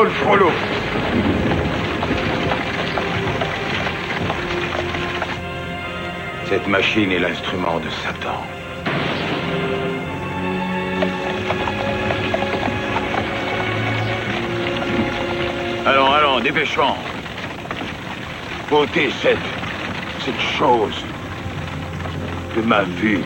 le frollo. Cette machine est l'instrument de Satan. Allons, dépêchons. Ôtez cette chose de ma vue.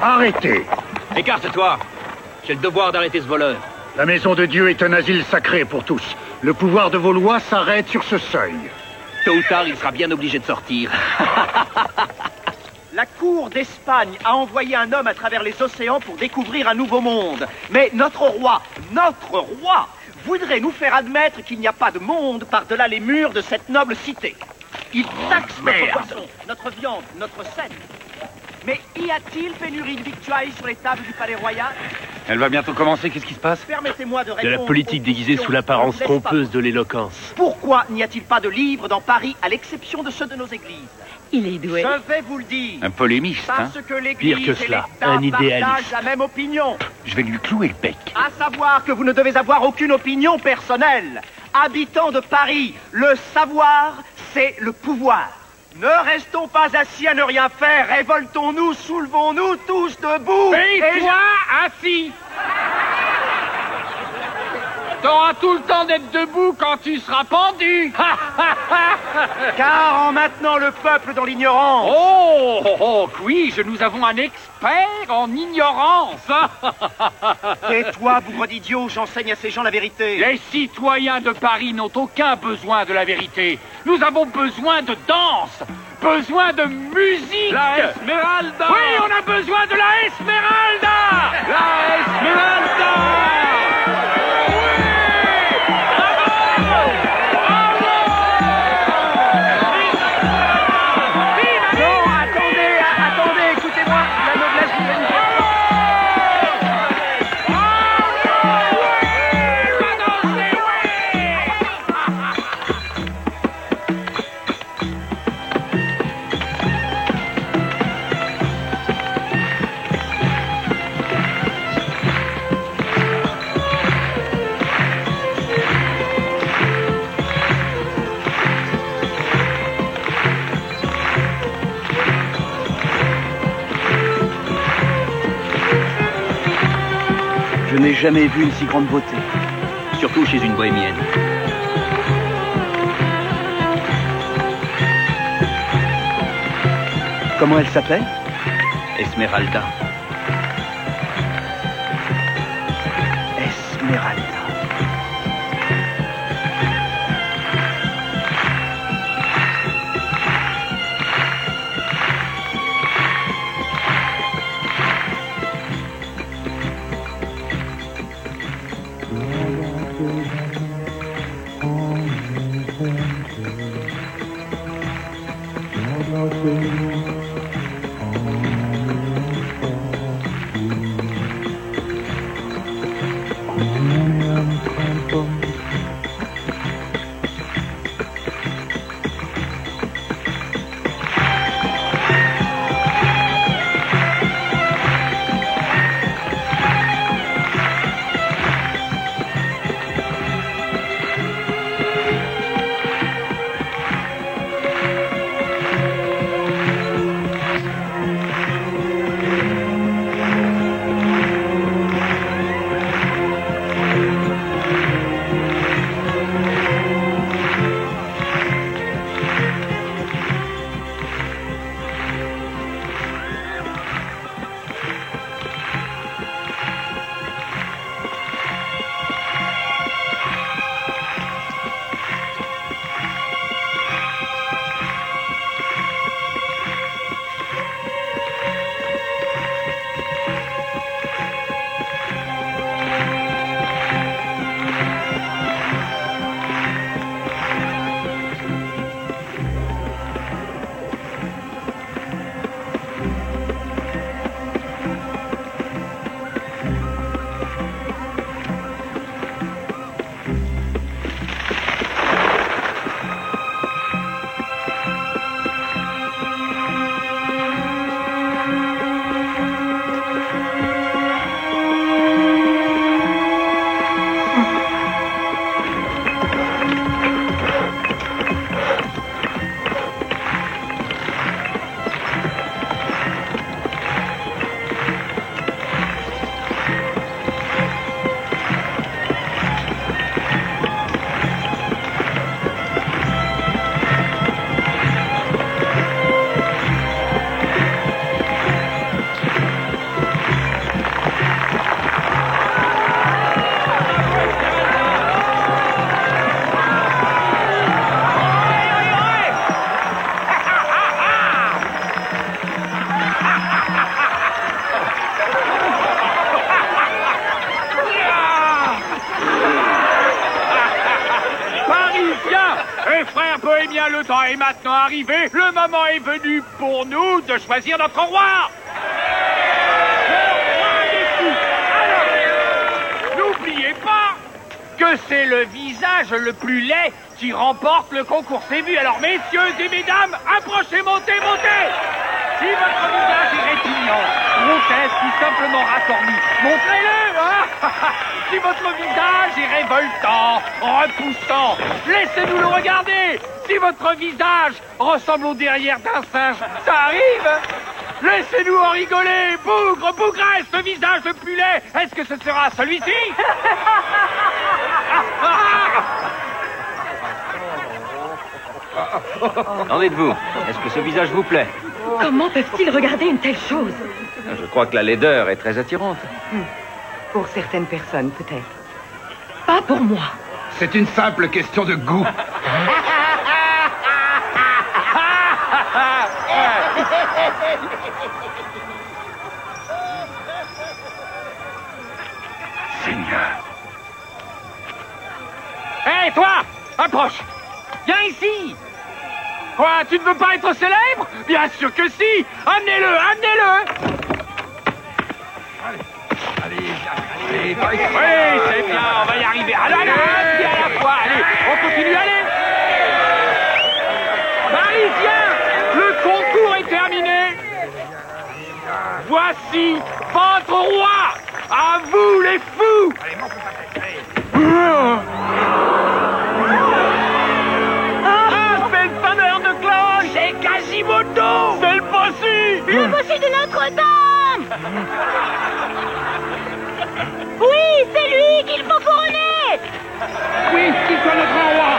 Arrêtez! Écarte-toi! J'ai le devoir d'arrêter ce voleur. La maison de Dieu est un asile sacré pour tous. Le pouvoir de vos lois s'arrête sur ce seuil. Tôt ou tard, il sera bien obligé de sortir. La cour d'Espagne a envoyé un homme à travers les océans pour découvrir un nouveau monde. Mais notre roi, voudrait nous faire admettre qu'il n'y a pas de monde par-delà les murs de cette noble cité. Il taxe notre poisson, notre viande, notre scène. Mais y a-t-il pénurie de victuailles sur les tables du palais royal? Elle va bientôt commencer, qu'est-ce qui se passe? Permettez-moi de répondre. De la politique déguisée sous l'apparence trompeuse de l'éloquence. Pourquoi n'y a-t-il pas de livres dans Paris, à l'exception de ceux de nos églises? Il est doué. Je vais vous le dire. Un polémiste, hein? Parce que l'église Pire que cela, et l'État un idéaliste. partagent la même opinion. Je vais lui clouer le bec. À savoir que vous ne devez avoir aucune opinion personnelle. Habitants de Paris, le savoir, c'est le pouvoir. Ne restons pas assis à ne rien faire. Révoltons-nous, soulevons-nous tous debout. Et toi, assis. T'auras tout le temps d'être debout quand tu seras pendu. Car en maintenant le peuple dans l'ignorance. Oh, oui, nous avons un expert en ignorance. Tais-toi, bougre d'idiot, j'enseigne à ces gens la vérité. Les citoyens de Paris n'ont aucun besoin de la vérité. Nous avons besoin de danse, besoin de musique. La Esmeralda. Oui, on a besoin de la Esmeralda. La Esmeralda. Je n'ai jamais vu une si grande beauté, surtout chez une bohémienne. Comment elle s'appelle? Esmeralda. Esmeralda. Bohémien, le temps est maintenant arrivé. Le moment est venu pour nous de choisir notre roi. Alors, n'oubliez pas que c'est le visage le plus laid qui remporte le concours. C'est vu. Alors, messieurs et mesdames, approchez, montez, montez. Si votre visage est répugnant, grotesque ou simplement rascorni, montrez-le, hein. Si votre visage est révoltant, repoussant, laissez-nous le regarder. Si votre visage ressemble au derrière d'un singe, ça arrive. Laissez-nous en rigoler. Bougre, bougresse, le visage le plus laid. Est-ce que ce sera celui-ci? Qu'en dites-vous? Est-ce que ce visage vous plaît? Comment peuvent-ils regarder une telle chose? Je crois que la laideur est très attirante. Pour certaines personnes, peut-être. Pas pour moi. C'est une simple question de goût. Seigneur. Hé, toi! Approche! Viens ici! Quoi, tu ne veux pas être célèbre? Bien sûr que si! Amenez-le, amenez-le! Allez. Oui, c'est bien, on va y arriver. Allez, allez, un pied à la fois. Allez, on continue, allez! Parisiens, le concours est terminé. Voici votre roi. À vous, les fous. C'est Quasimodo! C'est le bossu! Le bossu de Notre-Dame! Oui, c'est lui qu'il faut couronner! Oui, qu'il soit notre roi!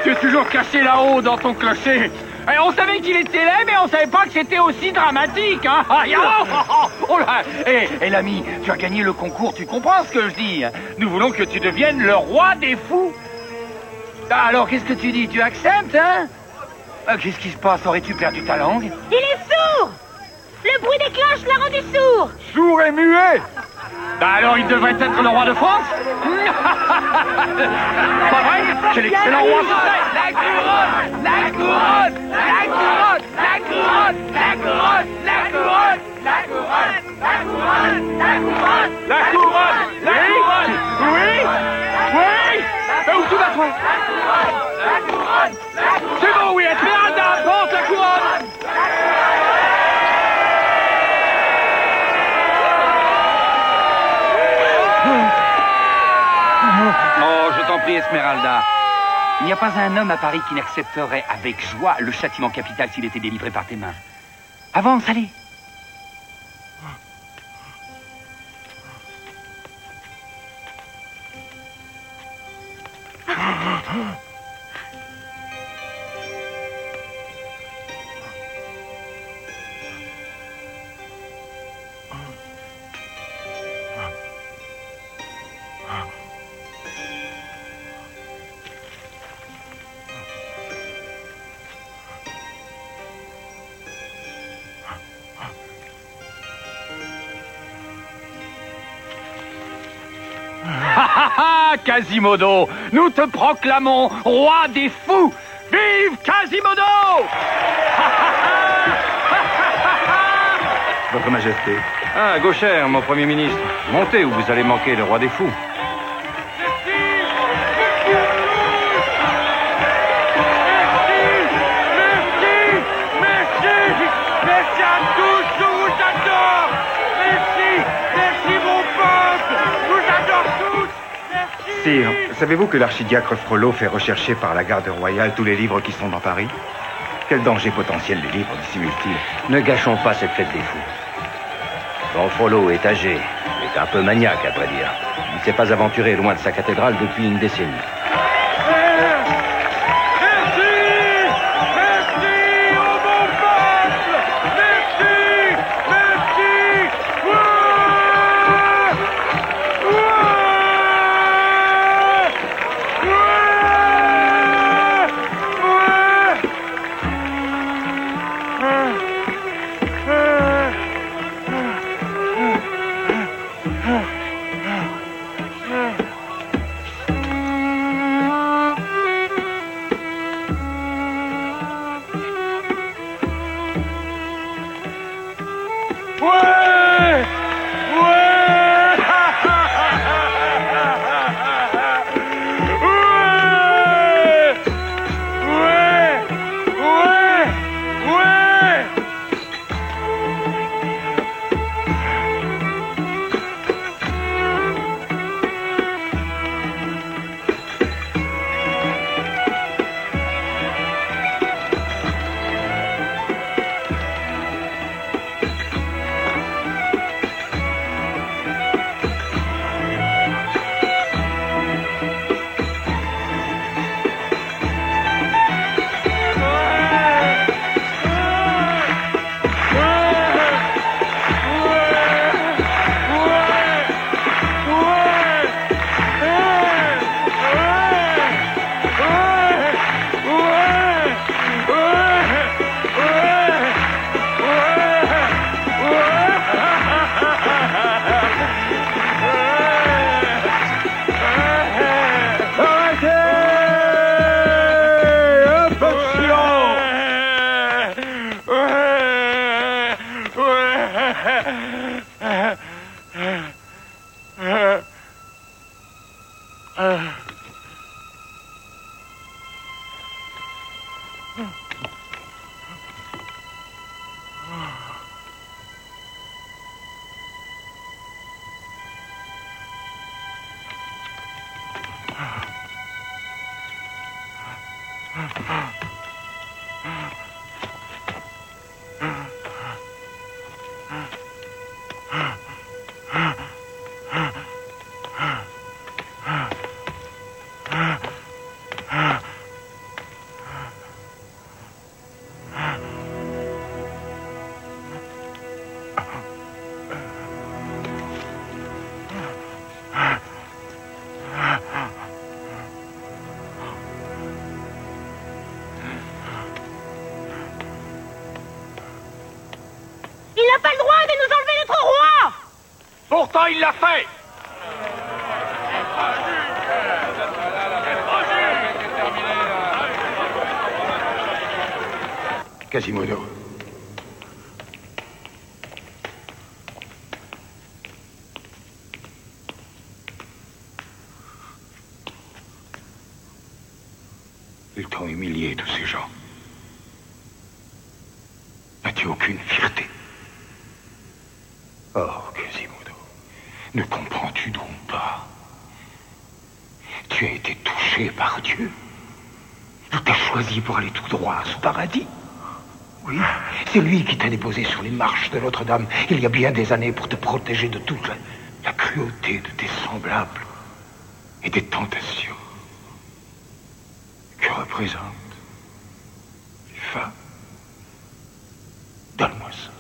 Tu es toujours caché là-haut dans ton clocher. Et on savait qu'il était laid, mais on savait pas que c'était aussi dramatique, hein. Oh là. Et l'ami, tu as gagné le concours, tu comprends ce que je dis? Nous voulons que tu deviennes le roi des fous. Alors, qu'est-ce que tu dis? Tu acceptes, hein? Qu'est-ce qui se passe? Aurais-tu perdu ta langue? Il est sourd! Le bruit des cloches l'a rendu sourd! Sourd et muet? Alors il devrait être le roi de France? Pas vrai? Quel excellent roi ce serait! La couronne! La couronne! La couronne! La couronne! La couronne! La couronne! La couronne! La couronne! La couronne! La couronne! La couronne! Oui? Oui? Où tu vas, toi? La couronne! La couronne! C'est bon, oui, Esmeralda, porte la couronne! Oh, je t'en prie, Esmeralda. Il n'y a pas un homme à Paris qui n'accepterait avec joie le châtiment capital s'il était délivré par tes mains. Avance, allez. Quasimodo, nous te proclamons roi des fous. Vive Quasimodo! Votre Majesté. Ah, Gaucher, mon Premier ministre. Montez ou vous allez manquer le roi des fous. Merci à tous, je vous adore. Merci mon peuple, je vous adore tous. Sire, savez-vous que l'archidiacre Frollo fait rechercher par la garde royale tous les livres qui sont dans Paris? Quel danger potentiel les livres dissimulent-ils? Ne gâchons pas cette fête des fous. Don Frollo est âgé, est un peu maniaque à vrai dire. Il ne s'est pas aventuré loin de sa cathédrale depuis une décennie. pourtant il l'a fait. Quasimodo. Ils t'ont humilié, tous ces gens. N'as-tu aucune fierté? Oh, Quasimodo, ne comprends-tu donc pas? Tu as été touché par Dieu. Il t'a choisi pour aller tout droit à ce paradis. Oui, c'est lui qui t'a déposé sur les marches de Notre-Dame il y a bien des années pour te protéger de toute la cruauté de tes semblables et des tentations. Que représentent les femmes? Donne-moi ça.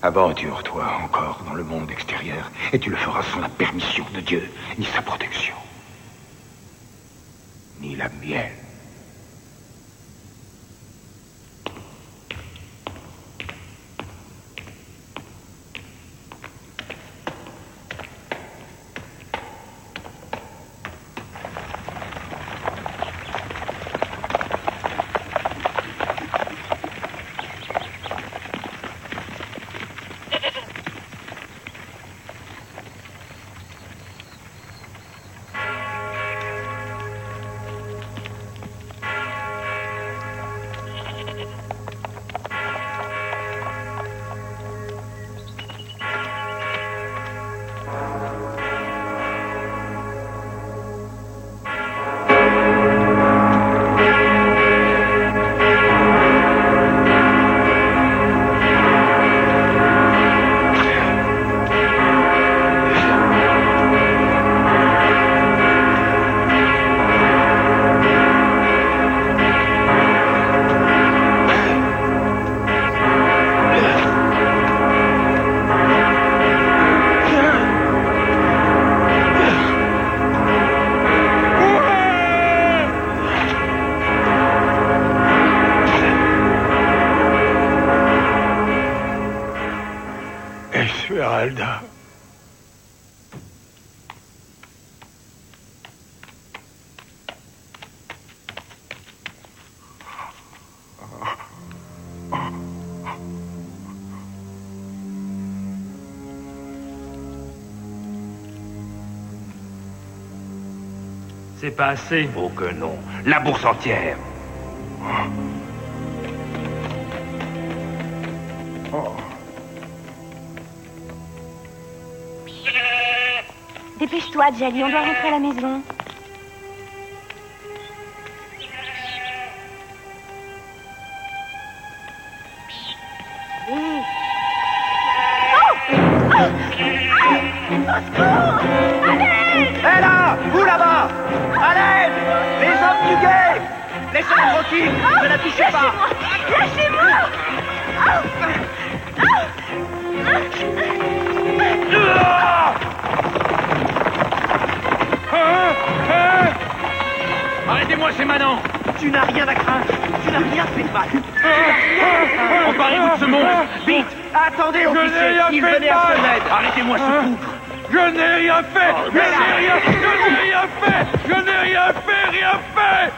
Aventure-toi encore dans le monde extérieur et tu le feras sans la permission de Dieu, ni sa protection, ni la mienne. Esmeralda. C'est pas assez. Oh que non. La bourse entière. Dépêche-toi, Djali, on doit rentrer à la maison. Hé là! Vous là-bas! À l'aide! Les hommes du guet! Laissez-moi tranquille! Ne la touchez pas! Lâchez-moi! Arrêtez-moi, c'est Manon. Tu n'as rien à craindre! Tu n'as rien fait de mal! Emparez-vous de ce monstre. Vite! Attendez, officier! Il venait à son aide! Arrêtez-moi ce coup. Je n'ai rien fait. Je n'ai rien fait. Je n'ai rien fait.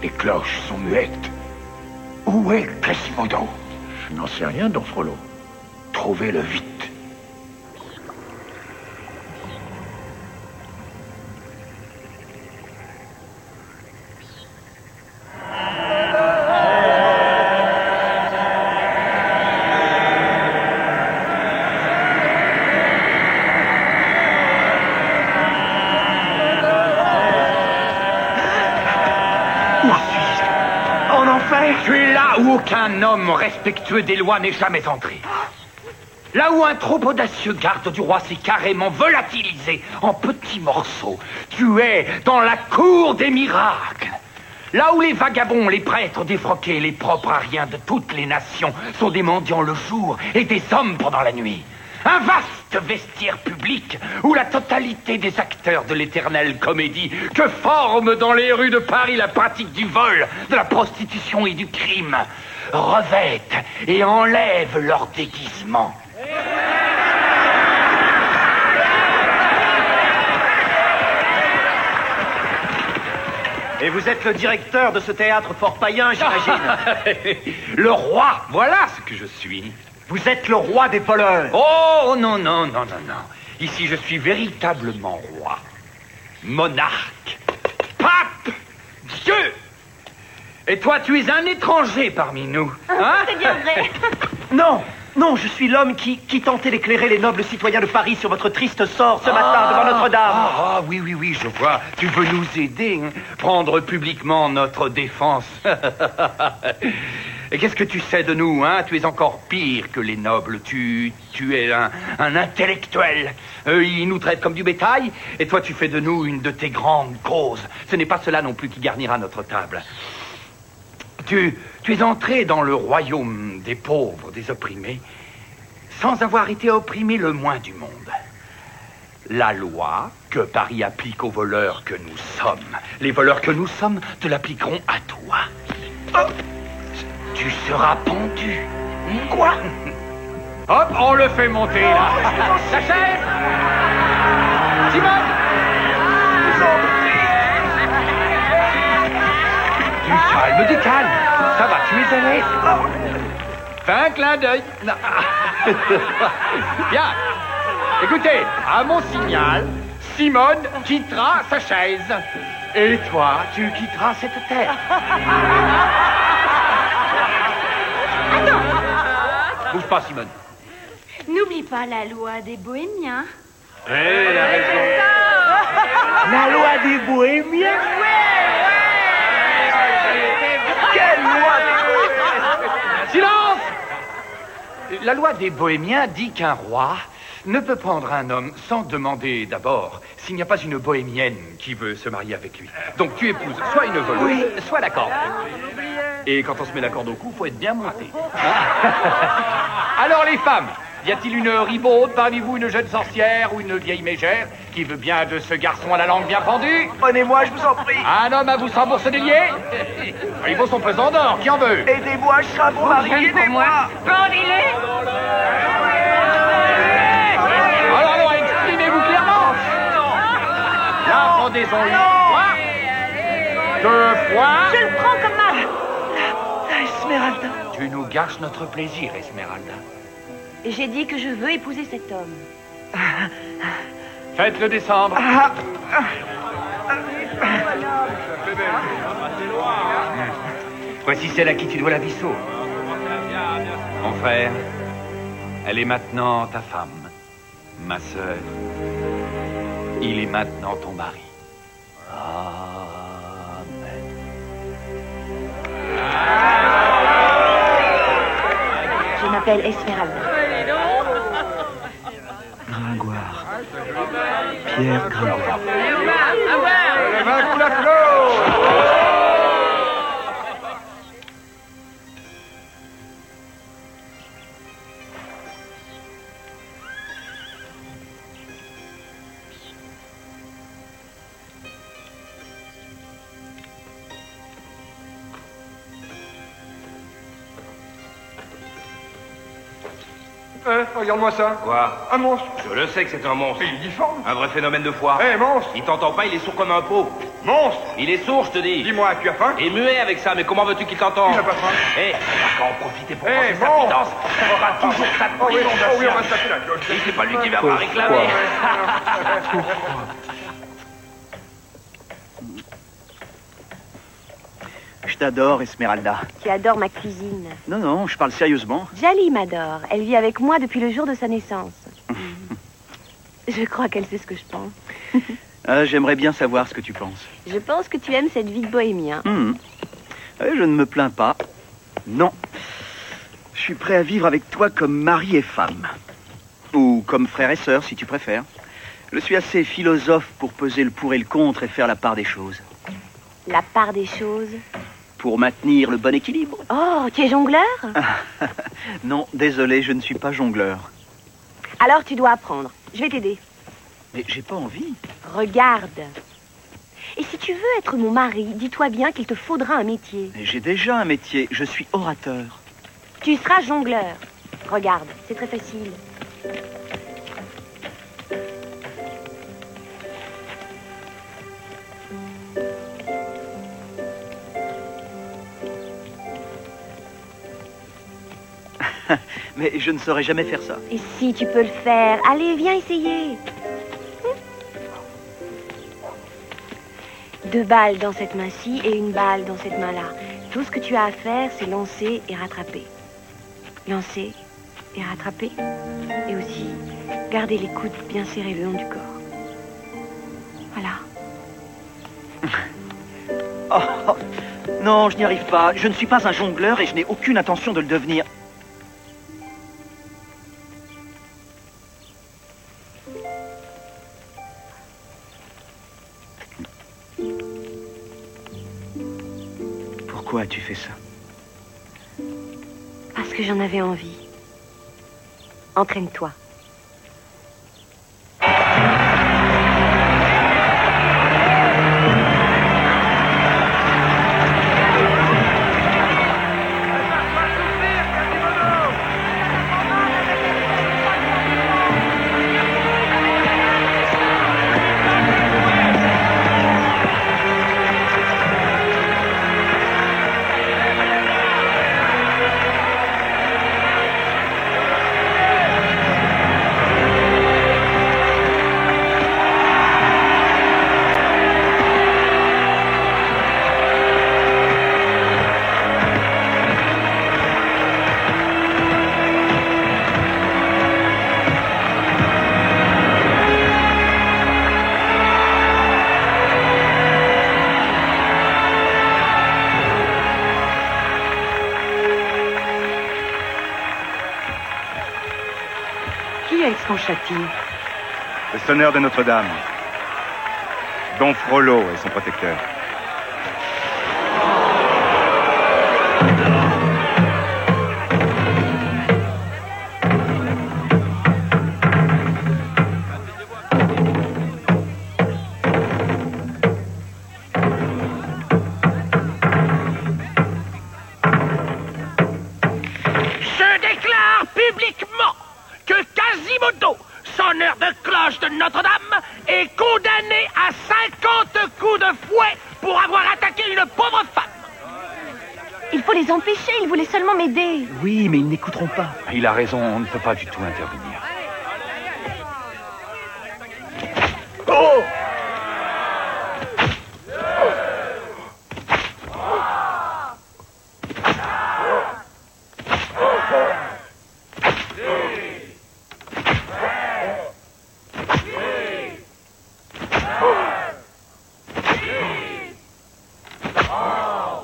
Les cloches sont muettes. Où est Quasimodo? Je n'en sais rien, Don Frollo. Trouvez-le vite. En enfer! Je suis là Là où aucun homme respectueux des lois n'est jamais entré. Là où un trop audacieux garde du roi s'est carrément volatilisé en petits morceaux. Tu es dans la cour des miracles. Là où les vagabonds, les prêtres défroqués, les propres à rien de toutes les nations sont des mendiants le jour et des hommes pendant la nuit. Un vaste vestiaire public où la totalité des acteurs de l'éternelle comédie que forme dans les rues de Paris la pratique du vol, de la prostitution et du crime revêtent et enlèvent leur déguisement. Et vous êtes le directeur de ce théâtre fort païen, j'imagine. Le roi, voilà ce que je suis. Vous êtes le roi des voleurs. Oh, non, non, non, non, non. Ici, je suis véritablement roi. Monarque. Pape. Dieu. Et toi, tu es un étranger parmi nous. Hein? C'est bien vrai. Non, non, je suis l'homme qui tentait d'éclairer les nobles citoyens de Paris sur votre triste sort ce matin devant Notre-Dame. Ah, oui, oui, oui, je vois. Tu veux nous aider, hein? Prendre publiquement notre défense. Et qu'est-ce que tu sais de nous, hein? Tu es encore pire que les nobles. Tu es un intellectuel. Eux, ils nous traitent comme du bétail, et toi, tu fais de nous une de tes grandes causes. Ce n'est pas cela non plus qui garnira notre table. Tu es entré dans le royaume des pauvres, des opprimés, sans avoir été opprimé le moins du monde. La loi que Paris applique aux voleurs que nous sommes, les voleurs que nous sommes te l'appliqueront à toi. Oh, tu seras pendu. Quoi? Hop, on le fait monter, là. La chaise. Simone. Du calme. Ça va, tu es à l'aise. Fais un clin d'œil. Bien. Écoutez, à mon signal, Simone quittera sa chaise. Et toi, tu quitteras cette terre. Bouge pas, Simone. N'oublie pas la loi des bohémiens. Elle a raison. La loi des bohémiens? Quelle loi des bohémiens? Silence! La loi des bohémiens dit qu'un roi ne peut prendre un homme sans demander d'abord s'il n'y a pas une bohémienne qui veut se marier avec lui. Donc tu épouses soit une voleuse, soit la corde. Et quand on se met la corde au cou, faut être bien monté. Alors les femmes, y a-t-il une ribaude parmi vous, une jeune sorcière ou une vieille mégère qui veut bien de ce garçon à la langue bien pendue? Prenez-moi, je vous en prie. Un homme à vous 100 bourses déliées? Il vaut son pesant d'or, qui en veut? Aidez-moi, je serai bon mari, aidez-moi. Bandez-les. Alors, exprimez-vous clairement. Là, pendaison-lui. Deux fois. Je le prends comme ma... Esmeralda. Tu nous gâches notre plaisir, Esmeralda. J'ai dit que je veux épouser cet homme. Faites-le descendre. Voici celle à qui tu dois la Vissot. Mon frère, elle est maintenant ta femme. Ma sœur, il est maintenant ton mari. Amen. Je m'appelle Esmeralda. Gringoire. Pierre Gringoire. Regarde-moi ça. Quoi? Un monstre. Je le sais que c'est un monstre. Il est difforme. Un vrai phénomène de foire. Monstre. Il t'entend pas, il est sourd comme un pot. Monstre. Il est sourd, je te dis. Dis-moi, tu as faim? Et muet avec ça, mais comment veux-tu qu'il t'entende? Il n'a pas faim. On va en profiter pour Hey, penser sa bon. pitance. On aura toujours ça de Oh oui, prison de on chien. va se taper la gueule. Et c'est pas lui qui viendra réclamer. Je t'adore, Esmeralda. Tu adores ma cuisine. Non, non, je parle sérieusement. Jali m'adore. Elle vit avec moi depuis le jour de sa naissance. Je crois qu'elle sait ce que je pense. J'aimerais bien savoir ce que tu penses. Je pense que tu aimes cette vie de bohémien. Je ne me plains pas. Non. Je suis prêt à vivre avec toi comme mari et femme. Ou comme frère et sœur, si tu préfères. Je suis assez philosophe pour peser le pour et le contre et faire la part des choses. La part des choses? Pour maintenir le bon équilibre. Oh, tu es jongleur? Non, désolé, je ne suis pas jongleur. Alors tu dois apprendre. Je vais t'aider. Mais j'ai pas envie. Regarde. Et si tu veux être mon mari, dis-toi bien qu'il te faudra un métier. Mais j'ai déjà un métier, je suis orateur. Tu seras jongleur. Regarde, c'est très facile. Mais je ne saurais jamais faire ça. Et si tu peux le faire, allez, viens essayer. 2 balles dans cette main-ci et 1 balle dans cette main-là. Tout ce que tu as à faire, c'est lancer et rattraper. Lancer et rattraper. Et aussi, garder les coudes bien serrés le long du corps. Voilà. Oh, non, je n'y arrive pas. Je ne suis pas un jongleur et je n'ai aucune intention de le devenir. Pourquoi as-tu fait ça? Parce que j'en avais envie. Entraîne-toi. Qui est-ce qu'on châtie? Le sonneur de Notre-Dame. Don Frollo est son protecteur. Je déclare publiquement que Quasimodo, sonneur de cloche de Notre-Dame, est condamné à 50 coups de fouet pour avoir attaqué une pauvre femme. Il faut les empêcher, ils voulaient seulement m'aider. Oui, mais ils n'écouteront pas. Il a raison, on ne peut pas du tout intervenir. Oh!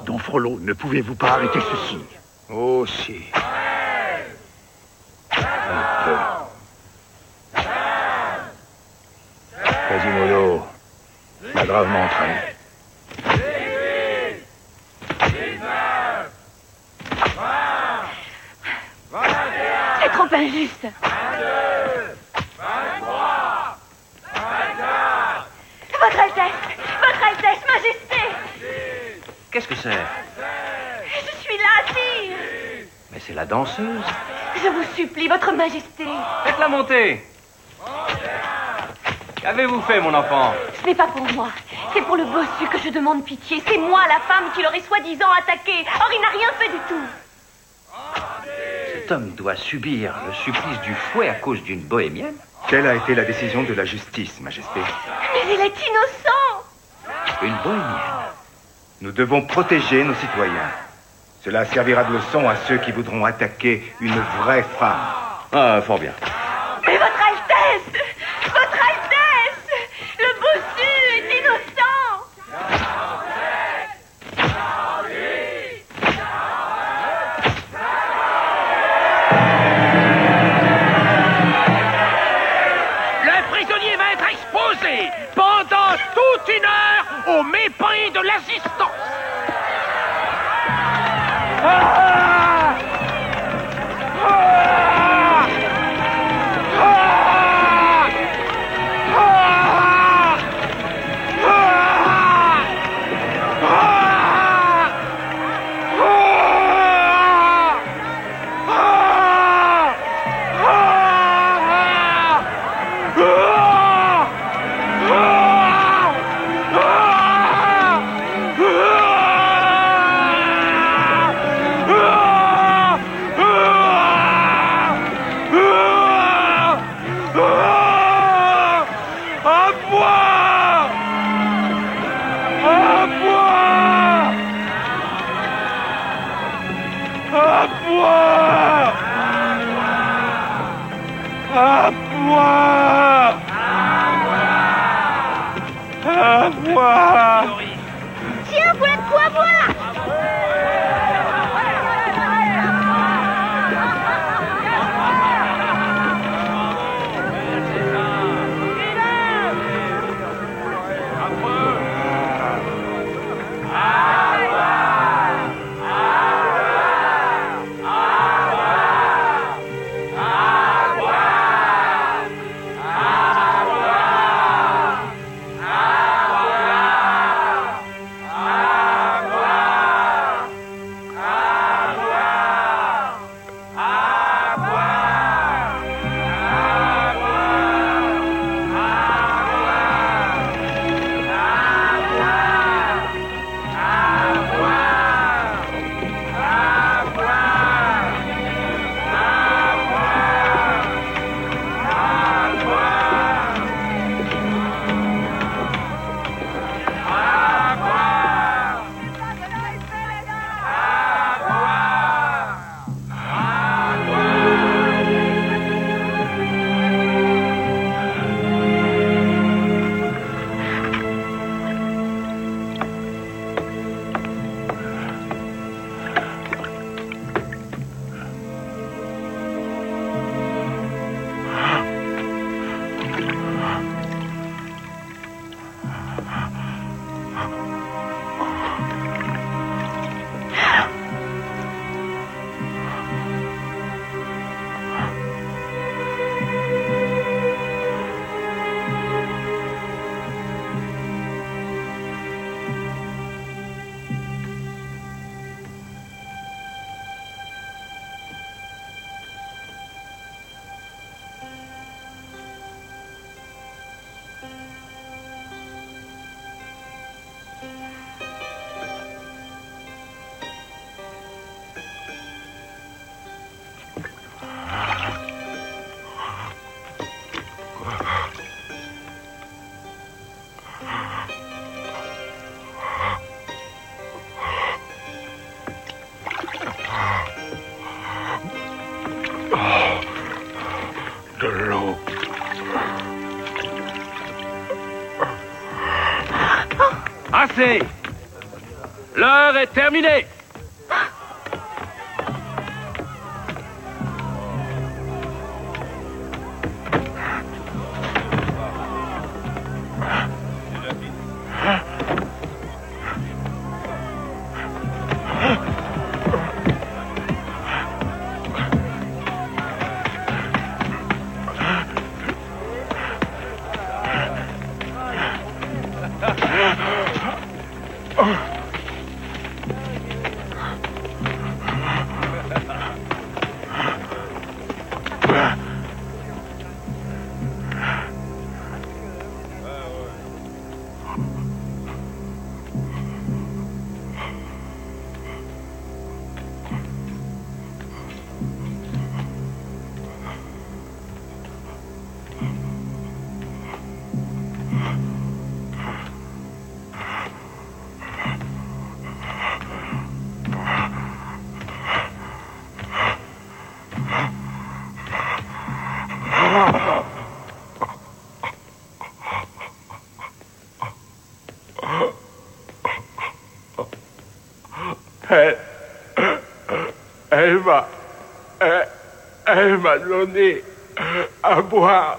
Don Frollo, ne pouvez-vous pas arrêter ceci? Oh, si. Quasimodo m'a gravement entraîné. C'est trop injuste. Votre Altesse, Majesté. Qu'est-ce que c'est? Je suis là, sire. Mais c'est la danseuse. Je vous supplie, Votre Majesté. Faites-la monter. Qu'avez-vous fait, mon enfant? Ce n'est pas pour moi. C'est pour le bossu que je demande pitié. C'est moi, la femme, qui l'aurait soi-disant attaqué. Or, il n'a rien fait du tout. Cet homme doit subir le supplice du fouet à cause d'une bohémienne? Quelle a été la décision de la justice, Majesté? Mais il est innocent. Une bohémienne? Nous devons protéger nos citoyens. Cela servira de leçon à ceux qui voudront attaquer une vraie femme. Ah, fort bien. Mais Votre Altesse! Votre Altesse! Le bossu est innocent! au mépris de l'assistance. Tiens, voilà de quoi boire. De l'eau. Assez. L'heure est terminée. Elle m'a donné à boire.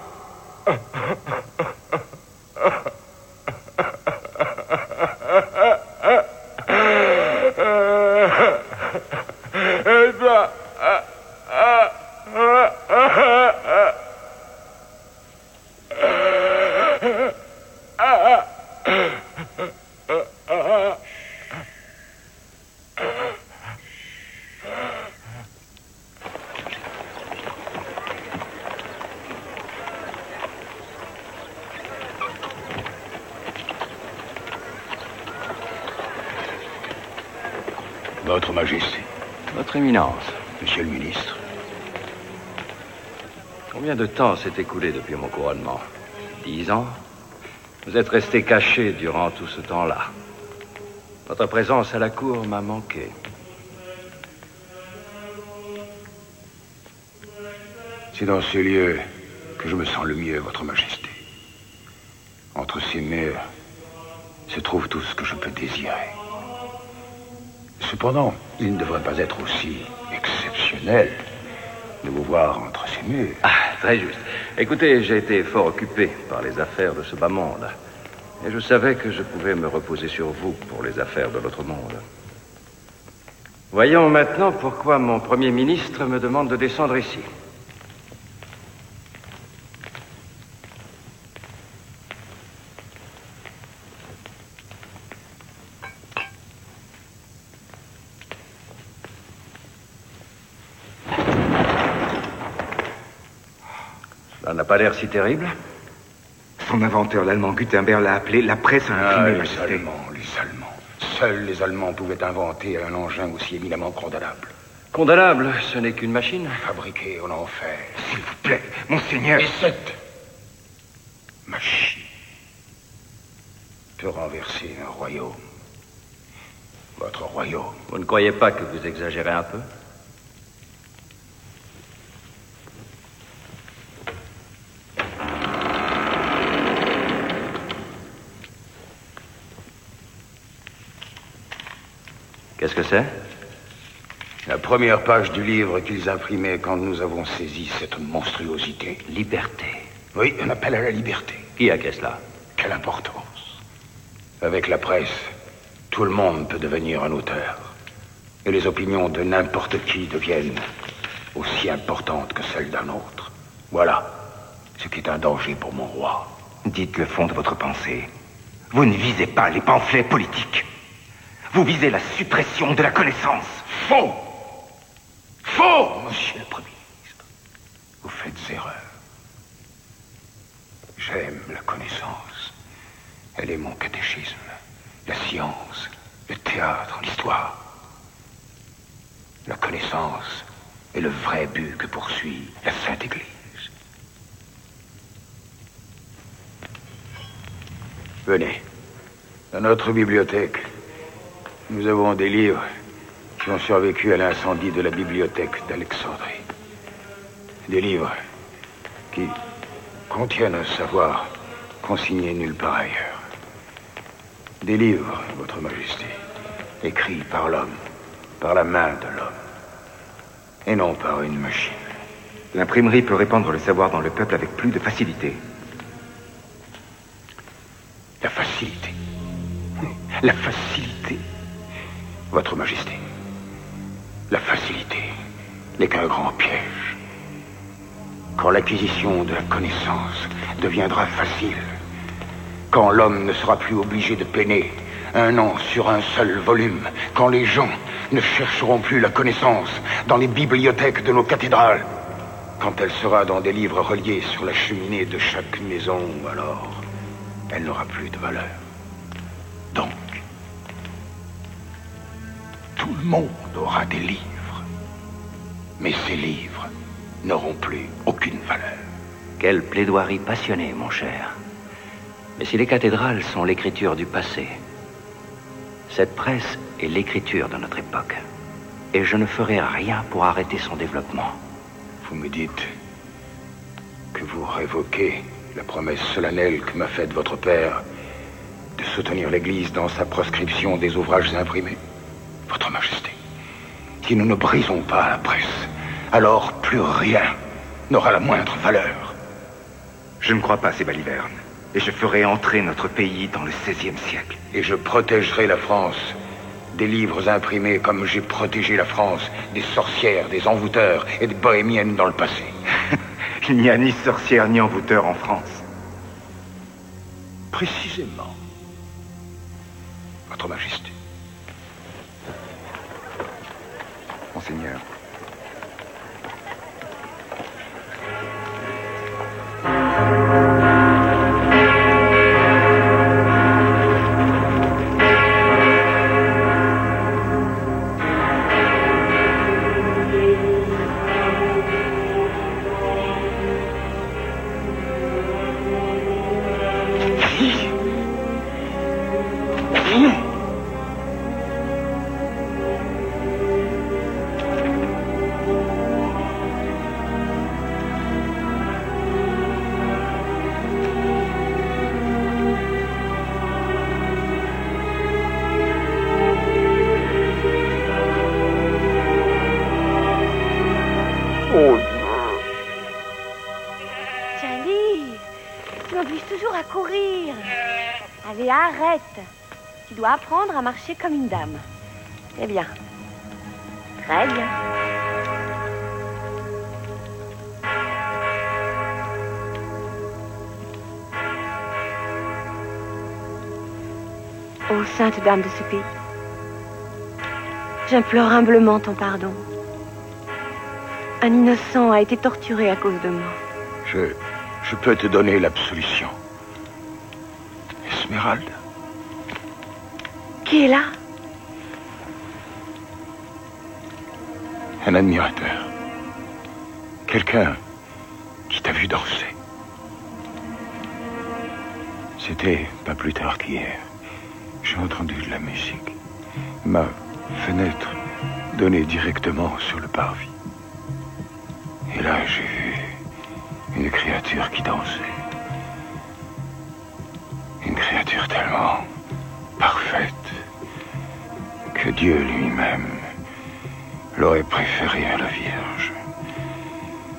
Votre Majesté. Votre Éminence. Monsieur le ministre. Combien de temps s'est écoulé depuis mon couronnement? 10 ans? Vous êtes resté caché durant tout ce temps-là. Votre présence à la cour m'a manqué. C'est dans ces lieux que je me sens le mieux, Votre Majesté. Entre ces murs se trouve tout ce que je peux désirer. Cependant, il ne devrait pas être aussi exceptionnel de vous voir entre ces murs. Ah, très juste. Écoutez, j'ai été fort occupé par les affaires de ce bas monde. Et je savais que je pouvais me reposer sur vous pour les affaires de l'autre monde. Voyons maintenant pourquoi mon Premier ministre me demande de descendre ici. Ça n'a pas l'air si terrible. Son inventeur, l'allemand Gutenberg, l'a appelé la presse imprimée, les Majesté. Allemands, les Allemands. Seuls les Allemands pouvaient inventer un engin aussi éminemment condamnable. Condamnable, ce n'est qu'une machine. Fabriquée en enfer. S'il vous plaît, monseigneur. Et cette machine peut renverser un royaume. Votre royaume. Vous ne croyez pas que vous exagérez un peu? Qu'est-ce que c'est? La première page du livre qu'ils imprimaient quand nous avons saisi cette monstruosité. Liberté. Oui, un appel à la liberté. Qui a qu'est cela? Quelle importance. Avec la presse, tout le monde peut devenir un auteur. Et les opinions de n'importe qui deviennent aussi importantes que celles d'un autre. Voilà ce qui est un danger pour mon roi. Dites le fond de votre pensée. Vous ne visez pas les pamphlets politiques. Vous visez la suppression de la connaissance. Faux! Faux, monsieur le Premier ministre. Vous faites erreur. J'aime la connaissance. Elle est mon catéchisme. La science, le théâtre, l'histoire. La connaissance est le vrai but que poursuit la Sainte Église. Venez. Dans notre bibliothèque, nous avons des livres qui ont survécu à l'incendie de la bibliothèque d'Alexandrie. Des livres qui contiennent un savoir consigné nulle part ailleurs. Des livres, Votre Majesté, écrits par l'homme, par la main de l'homme, et non par une machine. L'imprimerie peut répandre le savoir dans le peuple avec plus de facilité. La facilité. La facilité. Votre Majesté, la facilité n'est qu'un grand piège. Quand l'acquisition de la connaissance deviendra facile, quand l'homme ne sera plus obligé de peiner 1 an sur un seul volume, quand les gens ne chercheront plus la connaissance dans les bibliothèques de nos cathédrales, quand elle sera dans des livres reliés sur la cheminée de chaque maison, alors elle n'aura plus de valeur. Donc, tout le monde aura des livres. Mais ces livres n'auront plus aucune valeur. Quelle plaidoirie passionnée, mon cher. Mais si les cathédrales sont l'écriture du passé, cette presse est l'écriture de notre époque. Et je ne ferai rien pour arrêter son développement. Vous me dites que vous révoquez la promesse solennelle que m'a faite votre père de soutenir l'Église dans sa proscription des ouvrages imprimés. Votre Majesté, si nous ne brisons pas la presse, alors plus rien n'aura la moindre valeur. Je ne crois pas, ces balivernes. Et je ferai entrer notre pays dans le XVIe siècle. Et je protégerai la France des livres imprimés comme j'ai protégé la France des sorcières, des envoûteurs et des bohémiennes dans le passé. Il n'y a ni sorcières ni envoûteurs en France. Précisément. Votre Majesté. Monseigneur. Charlie, tu m'obliges toujours à courir. Allez, arrête. Tu dois apprendre à marcher comme une dame. Eh bien. Très bien. Ô sainte dame de ce pays, j'implore humblement ton pardon. Un innocent a été torturé à cause de moi. Je peux te donner l'absolution. Esmeralda. Qui est là? Un admirateur. Quelqu'un qui t'a vu danser. C'était pas plus tard qu'hier. J'ai entendu de la musique. Ma fenêtre donnait directement sur le parvis. Et là, j'ai vu une créature qui dansait. Une créature tellement parfaite que Dieu lui-même l'aurait préférée à la Vierge.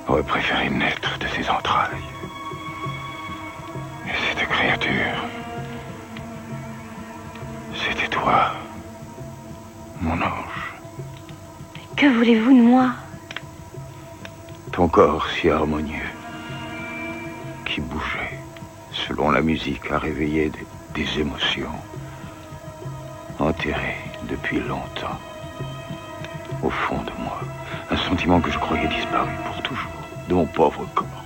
Aurait préféré naître de ses entrailles. Et cette créature, c'était toi, mon ange. Que voulez-vous de moi? Ton corps si harmonieux, qui bougeait selon la musique, a réveillé des émotions enterrées depuis longtemps au fond de moi. Un sentiment que je croyais disparu pour toujours de mon pauvre corps.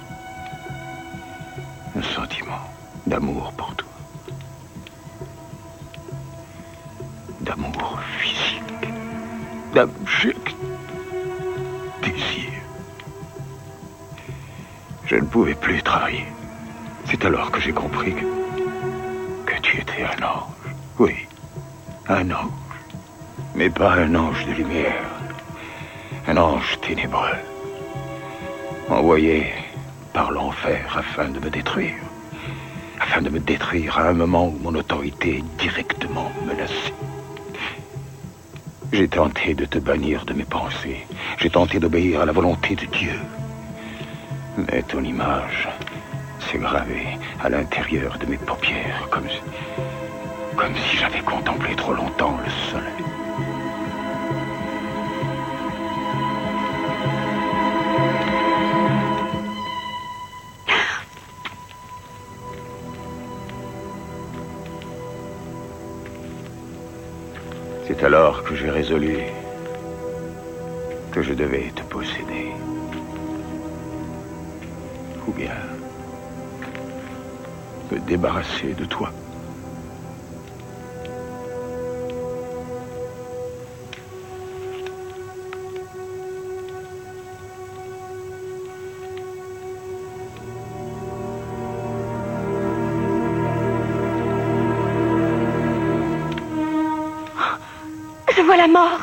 Un sentiment d'amour pour toi. D'amour physique. D'abject désir. Je ne pouvais plus travailler. C'est alors que j'ai compris que tu étais un ange. Oui, un ange. Mais pas un ange de lumière. Un ange ténébreux. Envoyé par l'enfer afin de me détruire. Afin de me détruire à un moment où mon autorité est directement menacée. J'ai tenté de te bannir de mes pensées. J'ai tenté d'obéir à la volonté de Dieu. Mais ton image s'est gravée à l'intérieur de mes paupières, comme si j'avais contemplé trop longtemps le soleil. C'est alors que j'ai résolu que je devais te posséder. Ou bien me débarrasser de toi. Je vois la mort.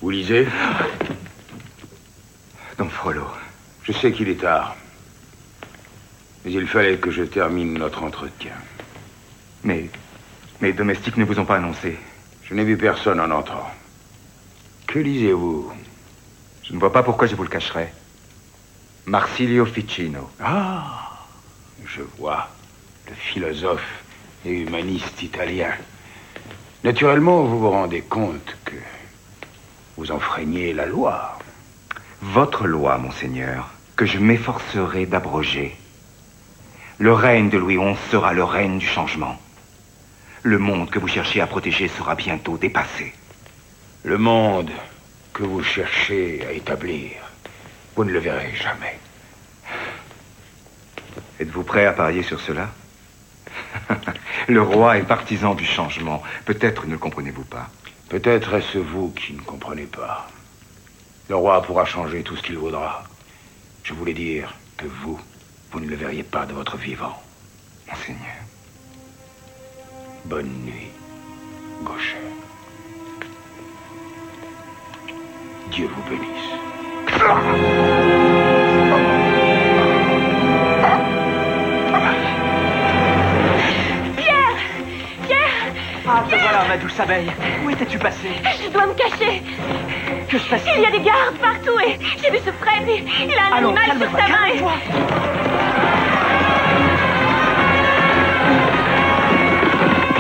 Vous lisez? Don Frollo. Je sais qu'il est tard. Mais il fallait que je termine notre entretien. Mais mes domestiques ne vous ont pas annoncé. Je n'ai vu personne en entrant. Que lisez-vous? Je ne vois pas pourquoi je vous le cacherais. Marsilio Ficino. Ah, je vois. Le philosophe et humaniste italien. Naturellement, vous vous rendez compte que vous enfreignez la loi. Votre loi, monseigneur, que je m'efforcerai d'abroger. Le règne de Louis XI sera le règne du changement. Le monde que vous cherchez à protéger sera bientôt dépassé. Le monde que vous cherchez à établir, vous ne le verrez jamais. Êtes-vous prêt à parier sur cela? Le roi est partisan du changement. Peut-être ne le comprenez-vous pas. Peut-être est-ce vous qui ne comprenez pas. Le roi pourra changer tout ce qu'il voudra. Je voulais dire que vous ne le verriez pas de votre vivant. Monseigneur. Bonne nuit, Gaucher. Dieu vous bénisse. Ah, te voilà, ma douce abeille. Où étais-tu passée? Je dois me cacher. Que se passe-t-il? Il y a des gardes partout et j'ai vu ce prêtre et il a un Allons, animal sur sa main. calme-toi.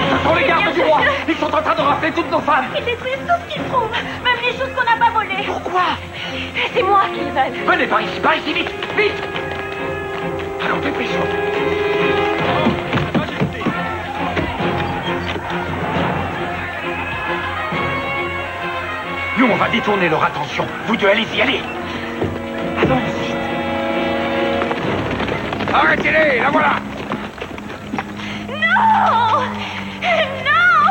Ce sont les gardes du roi. Ils sont en train de rafler toutes nos femmes. Ils détruisent tout ce qu'ils trouvent, même les choses qu'on n'a pas volées. Pourquoi? C'est moi qu'ils veulent. Venez par ici, vite, vite. Allons, dépêchons. Nous, on va détourner leur attention. Vous deux, allez-y, allez. Allons, vite. Arrêtez-les, la voilà. Non! Non!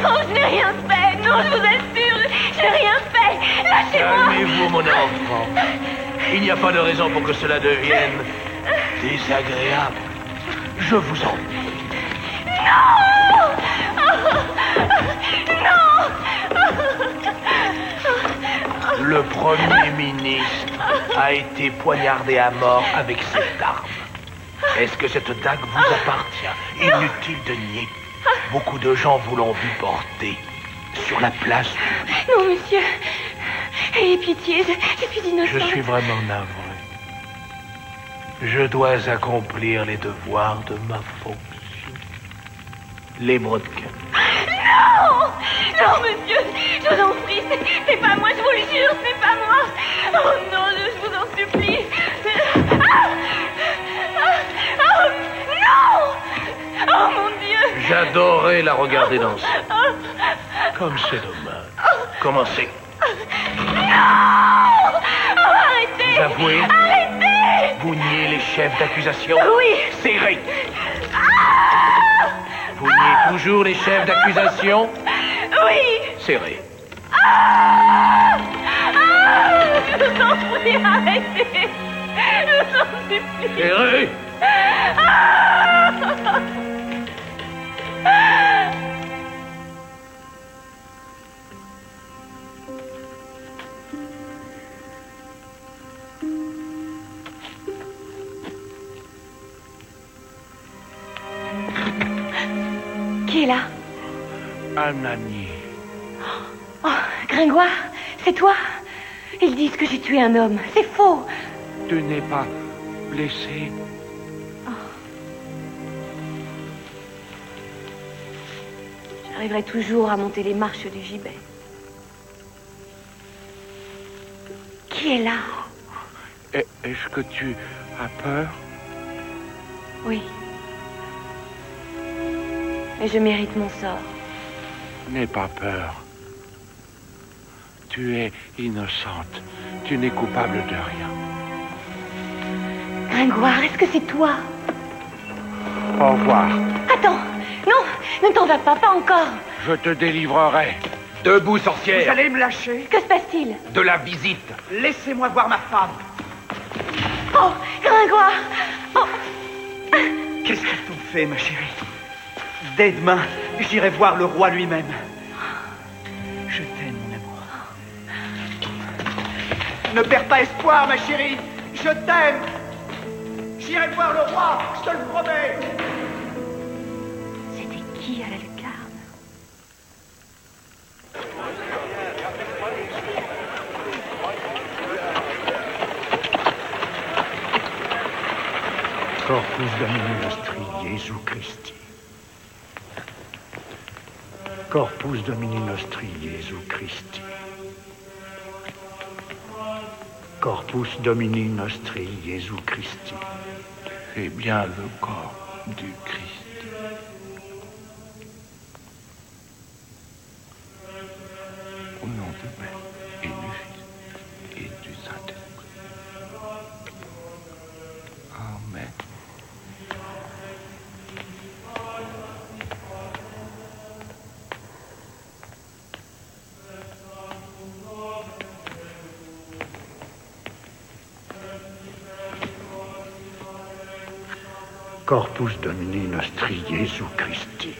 Non, je n'ai rien fait. Non, je vous assure, je n'ai rien fait. Lâchez-moi. Calmez-vous, mon enfant. Il n'y a pas de raison pour que cela devienne désagréable. Je vous en prie. Non! Non! Le Premier ministre a été poignardé à mort avec cette arme. Est-ce que cette dague vous appartient? Inutile de nier. Beaucoup de gens vous l'ont vu porter sur la place publique. Non, monsieur. Ayez pitié, je suis innocente. Je suis vraiment navré. Je dois accomplir les devoirs de ma fonction. Les brodequins. Non! Non, monsieur, je vous en prie, c'est pas moi, je vous le jure, c'est pas moi. Oh non, je vous en supplie. Non! Oh mon Dieu! J'adorais la regarder danser. Comme c'est dommage. Commencez. Non! Oh, arrêtez! Vous avouez? Arrêtez! Vous niez les chefs d'accusation? Oui. Serrez. Vous niez toujours les chefs d'accusation? Oui. Serrez. Je vous en prie, arrêtez. Je vous en supplie. Serrez. Qui est là? Anani. Oh, Gringoire, c'est toi? Ils disent que j'ai tué un homme. C'est faux. Tu n'es pas blessé? J'arriverai toujours à monter les marches du gibet. Qui est là? Est-ce que tu as peur? Oui. Mais je mérite mon sort. N'aie pas peur. Tu es innocente. Tu n'es coupable de rien. Gringoire, est-ce que c'est toi? Au revoir. Attends, non, ne t'en vas pas, pas encore. Je te délivrerai. Debout, sorcière. Vous allez me lâcher? Que se passe-t-il? De la visite. Laissez-moi voir ma femme. Oh, Gringoire! Oh. Qu'est-ce qu'ils t'ont fait, ma chérie? Dès demain, j'irai voir le roi lui-même. Je t'aime, mon amour. Ne perds pas espoir, ma chérie. Je t'aime. J'irai voir le roi, je te le promets. C'était qui à la lucarne? Corpus Domini Nostri Jesu Christi. Corpus Domini Nostri Jesu Christi. Corpus Domini Nostri Jesu Christi. C'est bien le corps du Christ. Au nom du Père et du Fils et du Saint-Esprit. Amen. Corpus Domini Nostri Jesu Christi.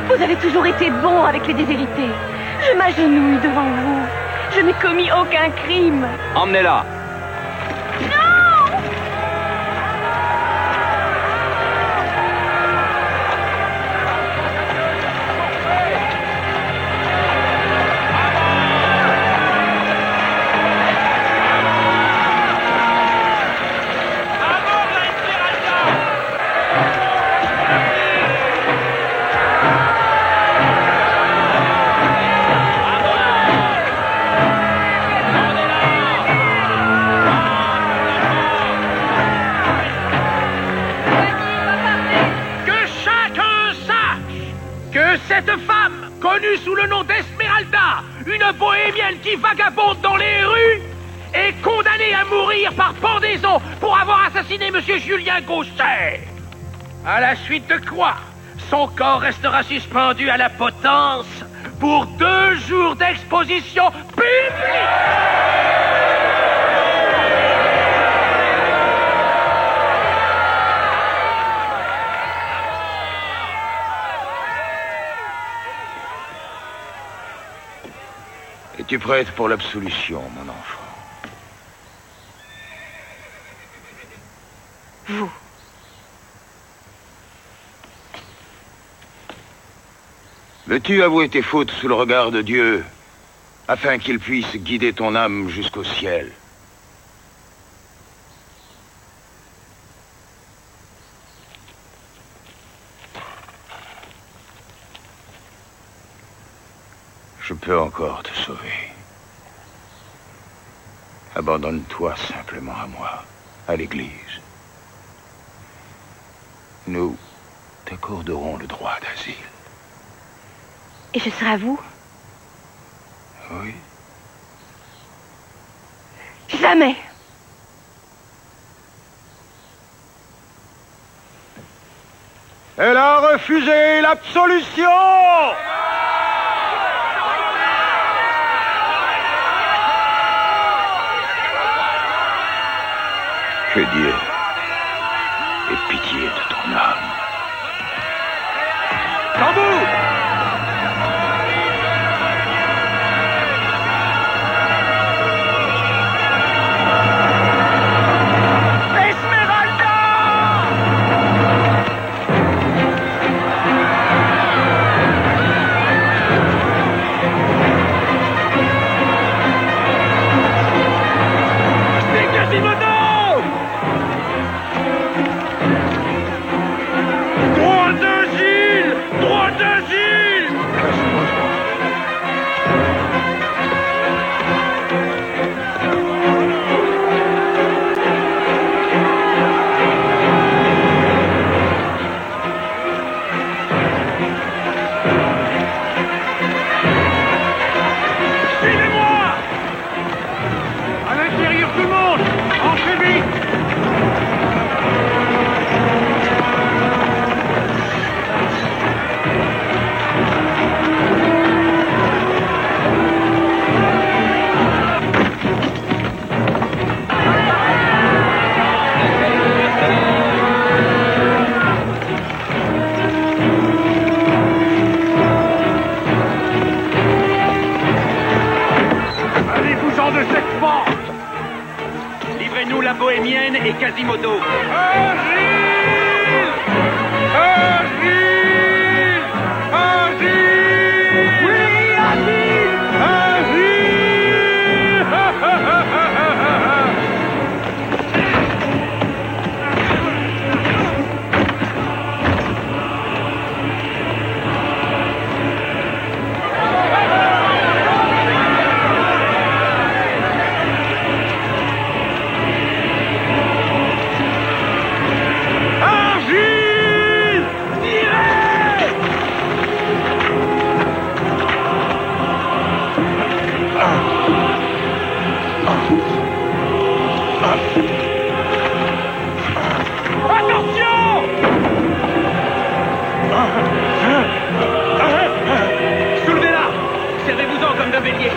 Vous avez toujours été bon avec les déshérités. Je m'agenouille devant vous. Je n'ai commis aucun crime. Emmenez-la. Cette femme, connue sous le nom d'Esmeralda, une bohémienne qui vagabonde dans les rues, est condamnée à mourir par pendaison pour avoir assassiné Monsieur Julien Gaucher. À la suite de quoi, son corps restera suspendu à la potence pour 2 jours d'exposition publique. Es-tu prête pour l'absolution, mon enfant? Vous. Veux-tu avouer tes fautes sous le regard de Dieu, afin qu'il puisse guider ton âme jusqu'au ciel? Je peux encore te sauver. Abandonne-toi simplement à moi, à l'Église. Nous t'accorderons le droit d'asile. Et ce sera vous? Oui. Jamais. Elle a refusé l'absolution! Que Dieu ait pitié de ton âme. Tambour! la bohémienne et Quasimodo. Soulevez-la! Servez-vous-en comme d'un bélier.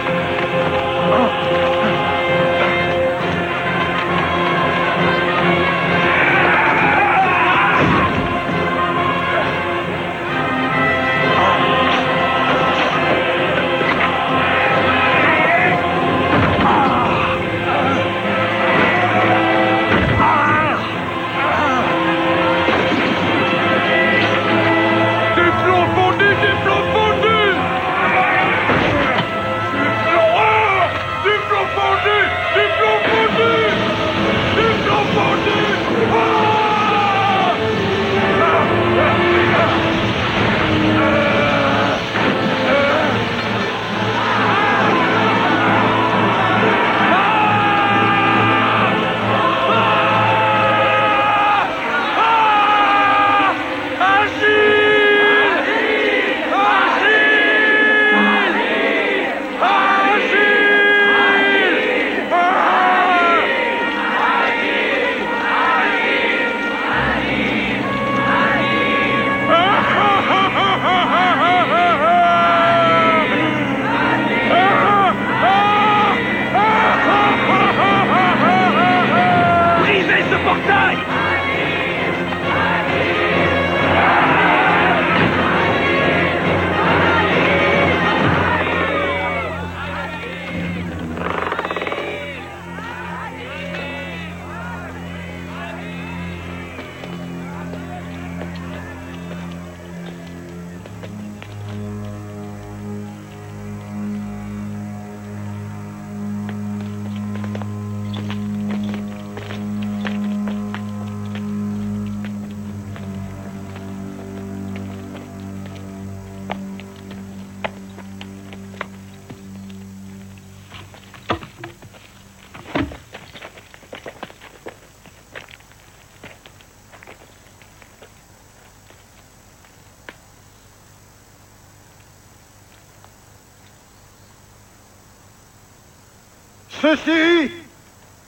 Ceci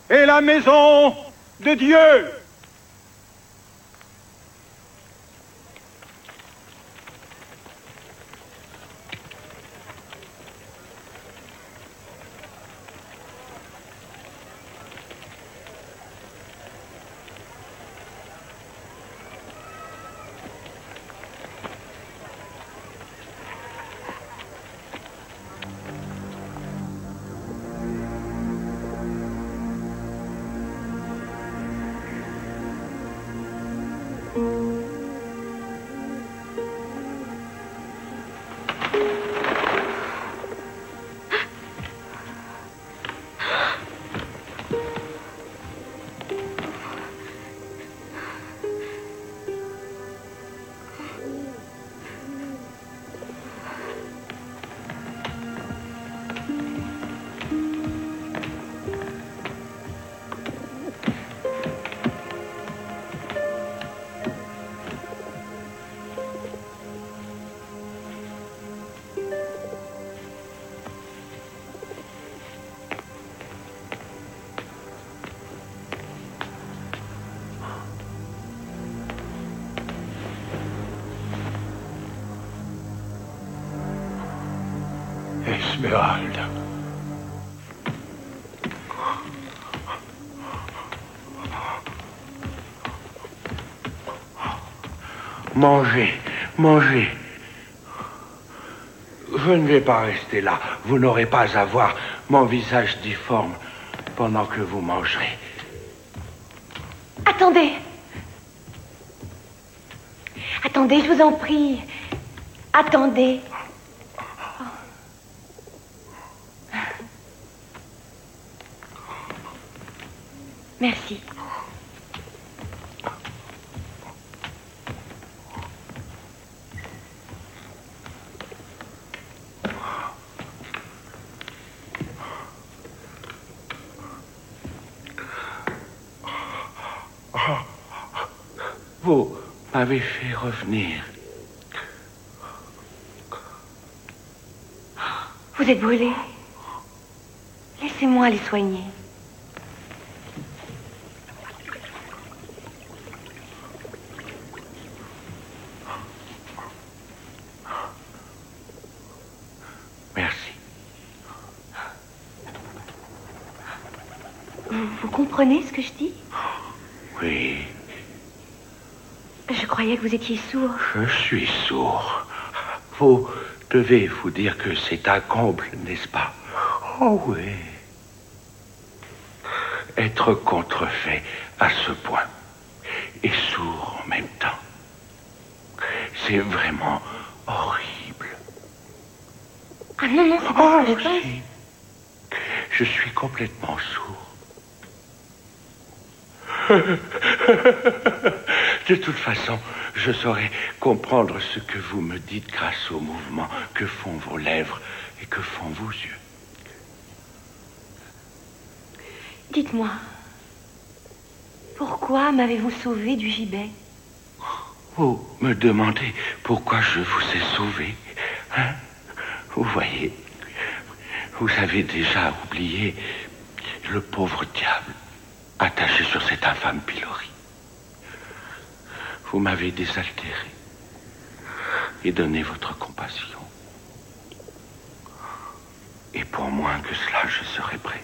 est la maison de Dieu. Esmeralda. Mangez, mangez. Je ne vais pas rester là. Vous n'aurez pas à voir mon visage difforme pendant que vous mangerez. Attendez. Attendez, je vous en prie. Attendez. Merci. Vous m'avez fait revenir. Vous êtes brûlé. Laissez-moi les soigner. Merci. Vous comprenez ce que je dis? Oui. Je croyais que vous étiez sourd. Je suis sourd. Vous devez vous dire que c'est un comble, n'est-ce pas? Oh oui. Être contrefait à ce point et sourd en même temps. C'est vraiment horrible. Ah non, non, c'est pas ce que je pense. Si. Je suis complètement sourd. De toute façon, je saurais comprendre ce que vous me dites grâce au mouvement que font vos lèvres et que font vos yeux. Dites-moi, pourquoi m'avez-vous sauvé du gibet? Vous me demandez pourquoi je vous ai sauvé, hein? Vous voyez, vous avez déjà oublié le pauvre diable attaché sur cet infâme pilori. Vous m'avez désaltéré et donné votre compassion. Et pour moins que cela, je serais prêt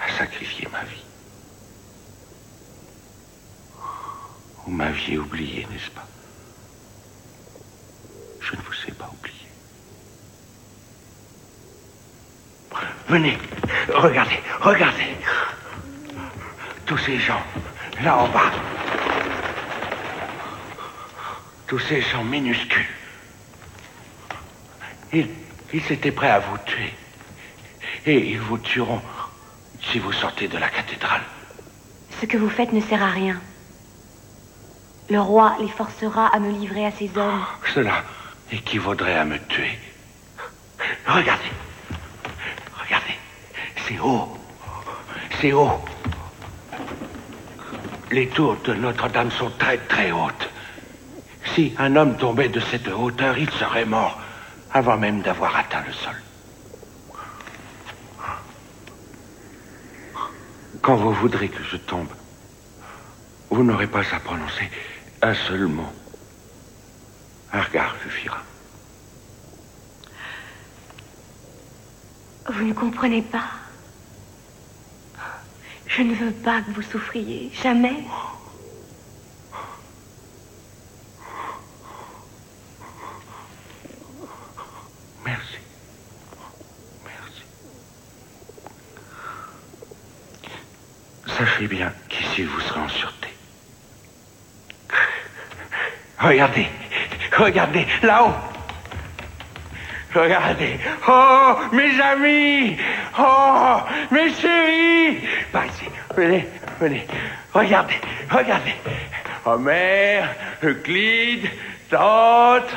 à sacrifier ma vie. Vous m'aviez oublié, n'est-ce pas? Je ne vous ai pas oublié. Venez, regardez, regardez. Tous ces gens, là en bas. Tous ces gens minuscules. Ils étaient prêts à vous tuer. Et ils vous tueront si vous sortez de la cathédrale. Ce que vous faites ne sert à rien. Le roi les forcera à me livrer à ses hommes. Cela équivaudrait à me tuer. Regardez. Regardez. C'est haut. C'est haut. Les tours de Notre-Dame sont très, très hautes. Si un homme tombait de cette hauteur, il serait mort avant même d'avoir atteint le sol. Quand vous voudrez que je tombe, vous n'aurez pas à prononcer un seul mot. Un regard suffira. Vous ne comprenez pas. Je ne veux pas que vous souffriez. Jamais. Merci. Merci. Sachez bien qu'ici vous serez en sûreté. Regardez. Regardez, là-haut. Regardez. Oh, mes amis. Oh, mes chéris. Par ici. Venez, venez. Regardez, regardez. Homère, Euclide, Dante,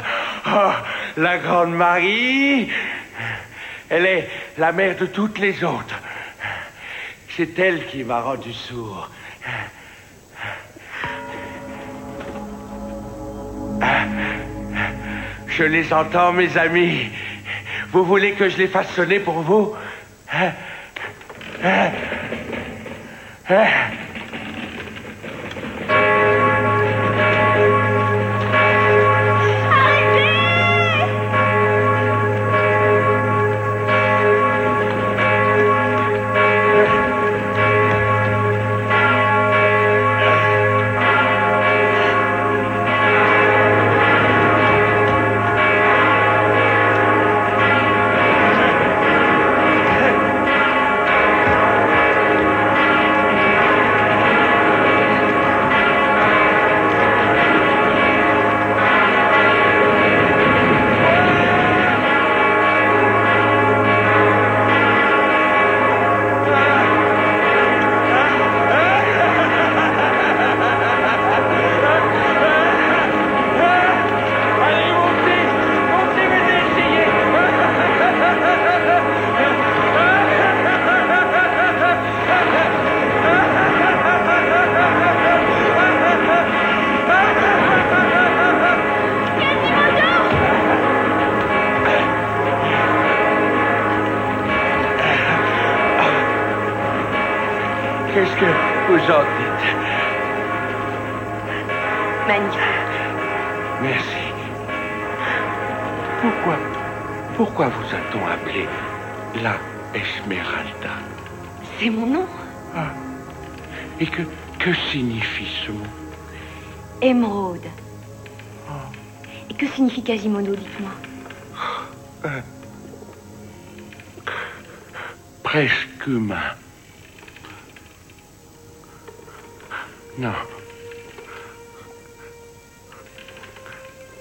oh, la Grande Marie. Elle est la mère de toutes les autres. C'est elle qui m'a rendu sourd. Je les entends, mes amis. Vous voulez que je les fasse sonner pour vous? Qu'est-ce que vous en dites? Magnifique. Merci. Pourquoi vous a-t-on appelé la Esmeralda? C'est mon nom. Ah. Et que signifie ce mot? Émeraude. Et que signifie Quasimodo, dites-moi? Presque humain. Non.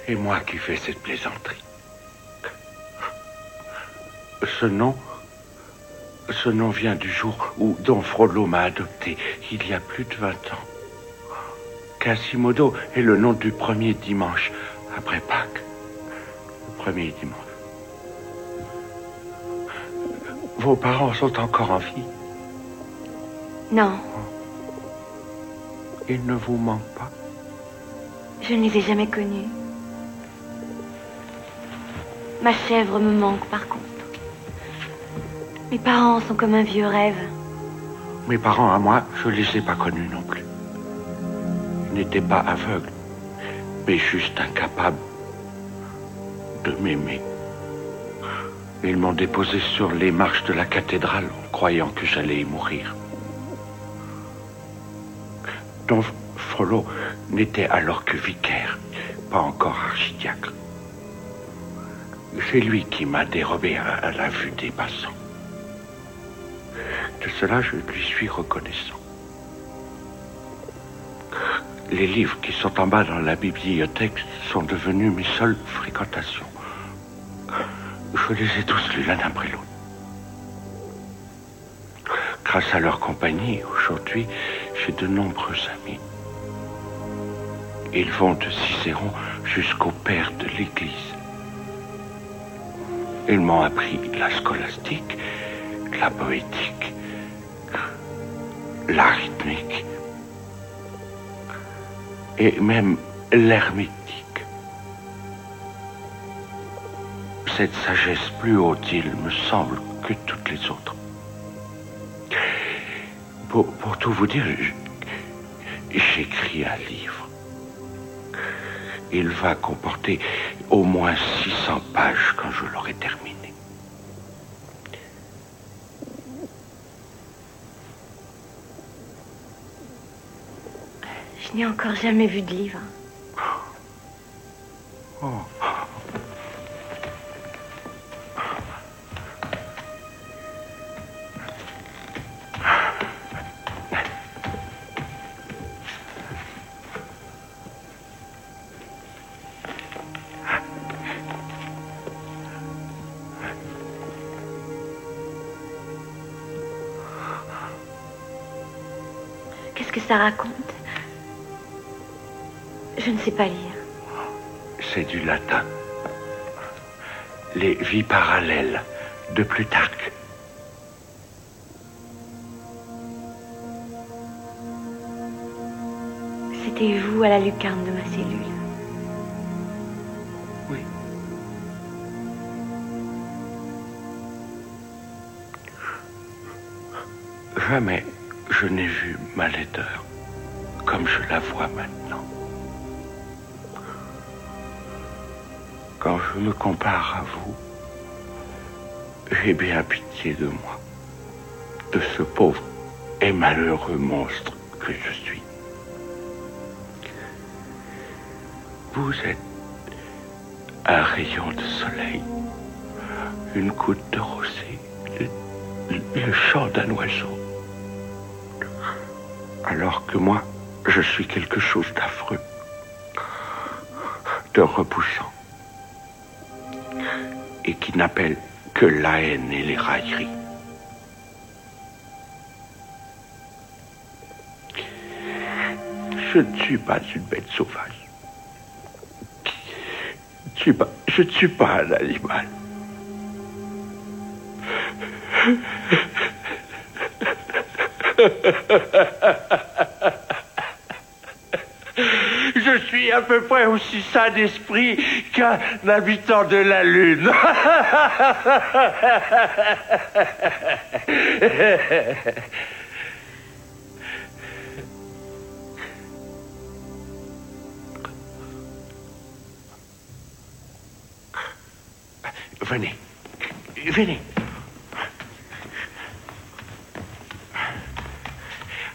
Et moi qui fais cette plaisanterie. Ce nom vient du jour où Don Frollo m'a adopté, il y a plus de 20 ans. Quasimodo est le nom du premier dimanche après Pâques. Le premier dimanche. Vos parents sont encore en vie? Non. Ils ne vous manquent pas? Je ne les ai jamais connus. Ma chèvre me manque par contre. Mes parents sont comme un vieux rêve. Mes parents à moi, je les ai pas connus non plus. Ils n'étaient pas aveugles, mais juste incapables de m'aimer. Ils m'ont déposé sur les marches de la cathédrale en croyant que j'allais y mourir. Don Frollo n'était alors que vicaire, pas encore archidiacre. C'est lui qui m'a dérobé à la vue des passants. De cela, je lui suis reconnaissant. Les livres qui sont en bas dans la bibliothèque sont devenus mes seules fréquentations. Je les ai tous lus l'un après l'autre. Grâce à leur compagnie, aujourd'hui, j'ai de nombreux amis. Ils vont de Cicéron jusqu'au père de l'Église. Ils m'ont appris la scolastique, la poétique, la rythmique et même l'hermétique. Cette sagesse plus haute, il me semble, que toutes les autres. Pour tout vous dire, j'écris un livre. Il va comporter au moins 600 pages quand je l'aurai terminé. Je n'ai encore jamais vu de livre. Oh. Qu'est-ce que ça raconte? Je ne sais pas lire. C'est du latin. Les vies parallèles de Plutarque. C'était vous à la lucarne de ma cellule. Oui. Jamais je n'ai vu ma laideur comme je la vois maintenant. Quand je me compare à vous, j'ai bien pitié de moi, de ce pauvre et malheureux monstre que je suis. Vous êtes un rayon de soleil, une goutte de rosée, le chant d'un oiseau. Alors que moi, je suis quelque chose d'affreux, de repoussant, et qui n'appelle que la haine et les railleries. Je ne suis pas une bête sauvage. Je ne suis pas un animal. Je suis à peu près aussi sain d'esprit qu'un habitant de la Lune. Venez. Venez.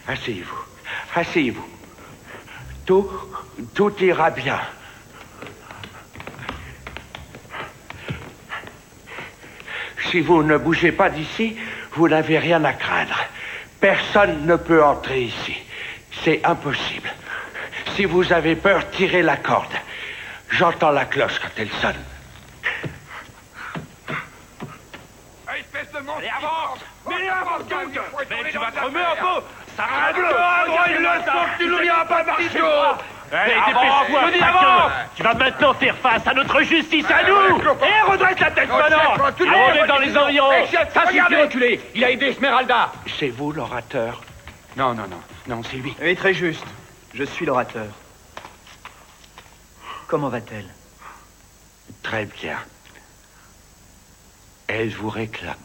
Asseyez-vous. Asseyez-vous. Tout ira bien. Si vous ne bougez pas d'ici, vous n'avez rien à craindre. Personne ne peut entrer ici. C'est impossible. Si vous avez peur, tirez la corde. J'entends la cloche quand elle sonne. Espèce de monstre! Allez, avance! Mais avance, gang! Mais tu vas te remuer un peu! Ça râle bleu! Il le sent que tu ne liras pas par ici! Allez, dépêche-toi, je dis avance! Tu vas maintenant faire face à notre justice à nous. Et redresse la tête maintenant! On est dans les environs. Ça suffit, reculez! Il a aidé Esmeralda! C'est vous l'orateur? Non, c'est lui. Oui, très juste. Je suis l'orateur. Comment va-t-elle? Très bien. Elle vous réclame.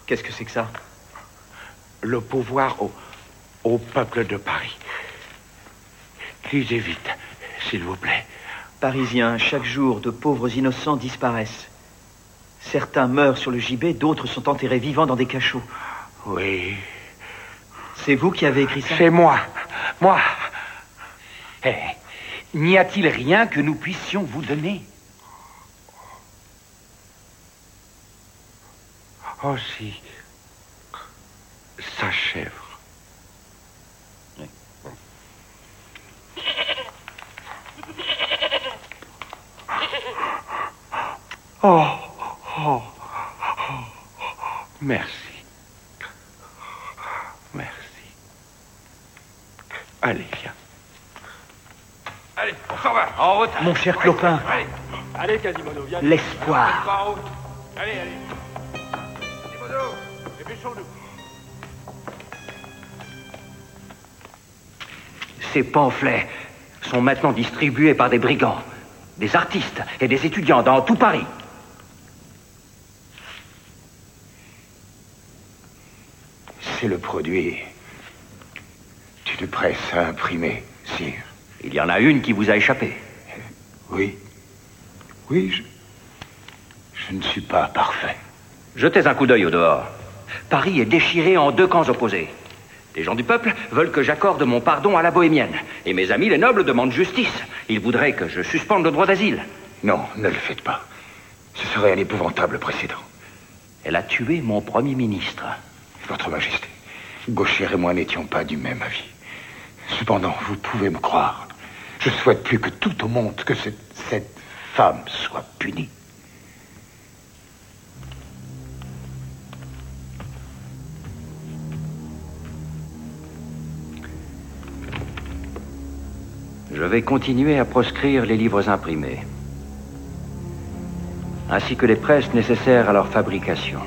Qu'est-ce que c'est que ça? Le pouvoir au peuple de Paris. Lisez vite, s'il vous plaît. Parisiens, chaque jour, de pauvres innocents disparaissent. Certains meurent sur le gibet, d'autres sont enterrés vivants dans des cachots. Oui. C'est vous qui avez écrit ça? C'est moi. Moi. N'y a-t-il rien que nous puissions vous donner? Oh si. Sa chèvre. Oh. Merci. Merci. Allez, viens. Allez, on s'en va! En route! Mon cher Clopin, Allez, Quasimodo, viens. l'espoir. Allez. Quasimodo, dépêchons-nous. Ces pamphlets sont maintenant distribués par des brigands, des artistes et des étudiants dans tout Paris. C'est le produit d'une presse à imprimer, sire. Il y en a une qui vous a échappé. Oui, je ne suis pas parfait. Jetez un coup d'œil au dehors. Paris est déchiré en deux camps opposés. Les gens du peuple veulent que j'accorde mon pardon à la bohémienne. Et mes amis, les nobles, demandent justice. Ils voudraient que je suspende le droit d'asile. Non, ne le faites pas. Ce serait un épouvantable précédent. Elle a tué mon premier ministre. Votre Majesté, Gauchère et moi n'étions pas du même avis. Cependant, vous pouvez me croire. Je souhaite plus que tout au monde que cette femme soit punie. Je vais continuer à proscrire les livres imprimés, ainsi que les presses nécessaires à leur fabrication.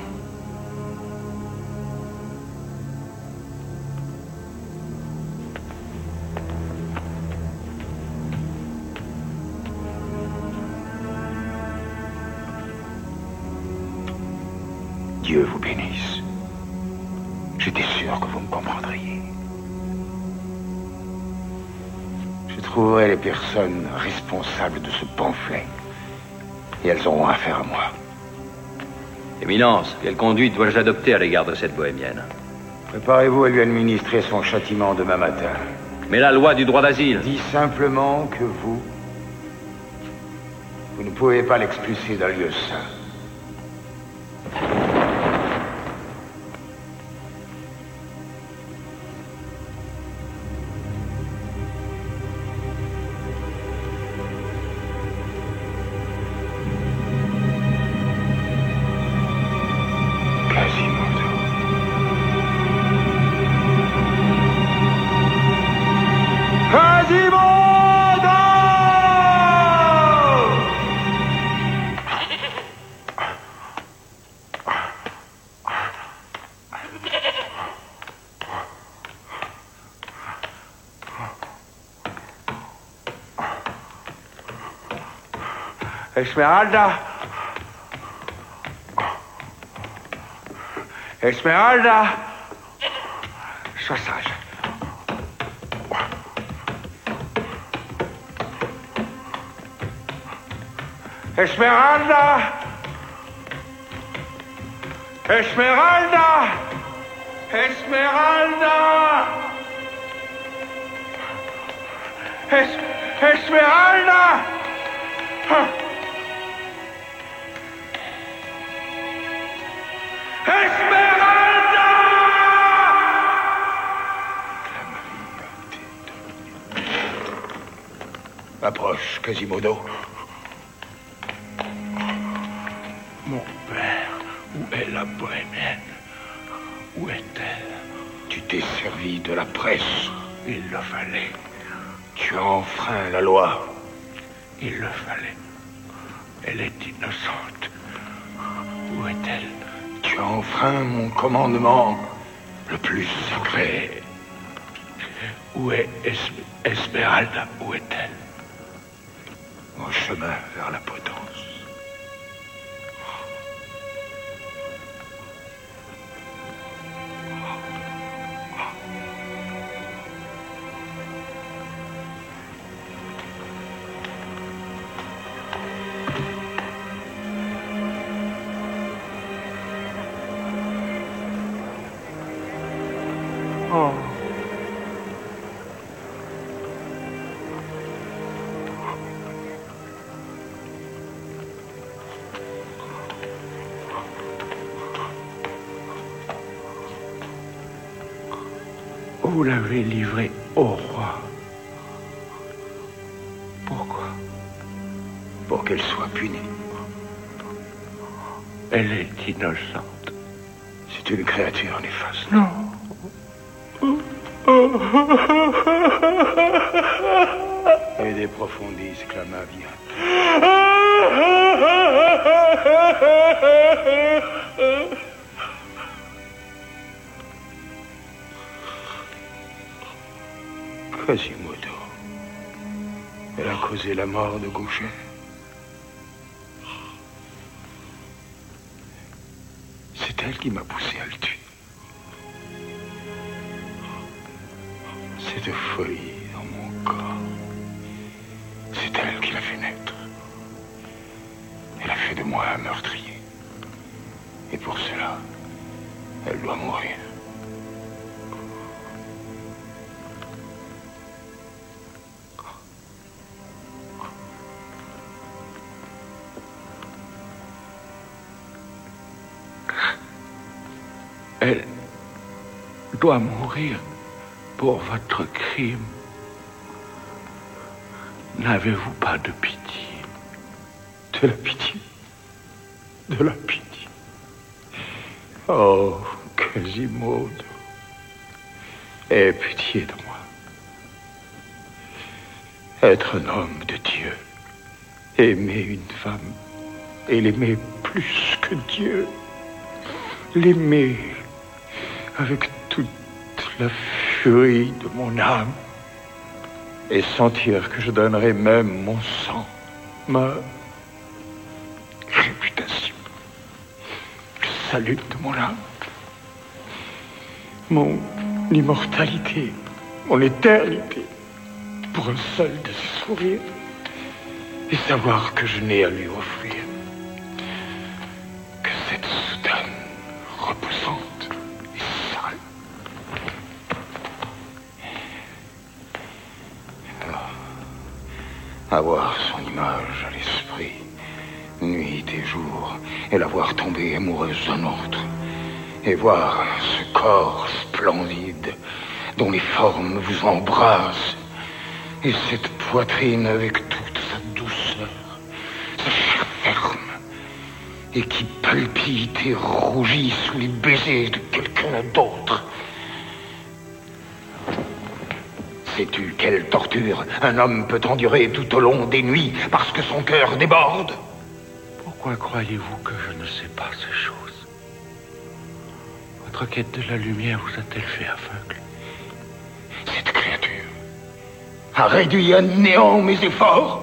Dieu vous bénisse. J'étais sûr que vous me comprendriez. Je trouverai les personnes responsables de ce pamphlet. Et elles auront affaire à moi. Éminence, quelle conduite dois-je adopter à l'égard de cette bohémienne? Préparez-vous à lui administrer son châtiment demain matin. Mais la loi du droit d'asile... Dis simplement que vous ne pouvez pas l'expulser d'un lieu saint. Esmeralda. Esmeralda. Sois sage. Esmeralda! Esmeralda! Esmeralda! Esmeralda! Esmeralda! Approche, Quasimodo. Mon père, où est la bohémienne? Où est-elle? Tu t'es servi de la presse. Il le fallait. Tu as enfreint la loi. Il le fallait. Elle est innocente. Où est-elle? Tu as enfreint mon commandement le plus secret. Où est Esmeralda? Où est-elle? Au chemin vers la potence. Vous l'avez livrée au roi. Pourquoi? Pour qu'elle soit punie. Elle est innocente. C'est une créature néfaste. Non. Et des profondis exclama bien. Quasimodo. Elle a causé la mort de Gaucher. C'est elle qui m'a poussé à le tuer. Cette folie dans mon corps, c'est elle qui l'a fait naître. Elle a fait de moi un meurtrier. Et pour cela, elle doit mourir. Elle doit mourir pour votre crime. N'avez-vous pas de pitié? De la pitié. De la pitié. Oh, Quasimodo. Aie pitié de moi. Être un homme de Dieu, aimer une femme et l'aimer plus que Dieu, l'aimer avec toute la furie de mon âme et sentir que je donnerai même mon sang, ma réputation, le salut de mon âme, mon immortalité, mon éternité, pour un seul de ses sourires, et savoir que je n'ai à lui offrir que cette soutane repoussante et sale. Avoir son image à l'esprit, nuit et jour, et la voir tomber amoureuse d'un autre, et voir ce corps splendide dont les formes vous embrassent, et cette poitrine avec toute sa douceur, sa chair ferme, et qui palpite et rougit sous les baisers de quelqu'un d'autre. Sais-tu quelle torture un homme peut endurer tout au long des nuits parce que son cœur déborde? Pourquoi croyez-vous que je ne sais pas ces choses? Votre quête de la lumière vous a-t-elle fait aveugle? Cette créature a réduit à néant mes efforts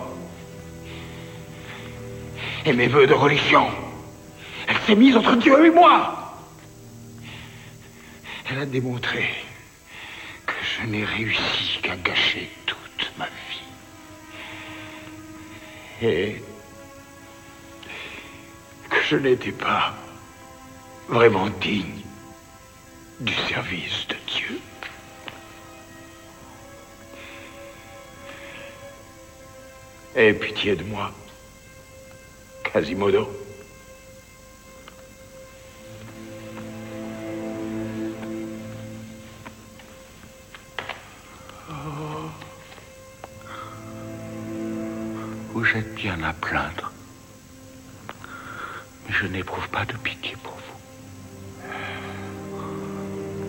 et mes vœux de religion. Elle s'est mise entre Dieu et moi. Elle a démontré que je n'ai réussi qu'à gâcher toute ma vie. Et Je n'étais pas vraiment digne du service de Dieu. Aie pitié de moi, Quasimodo. Vous êtes bien à plaindre. Mais je n'éprouve pas de pitié pour vous.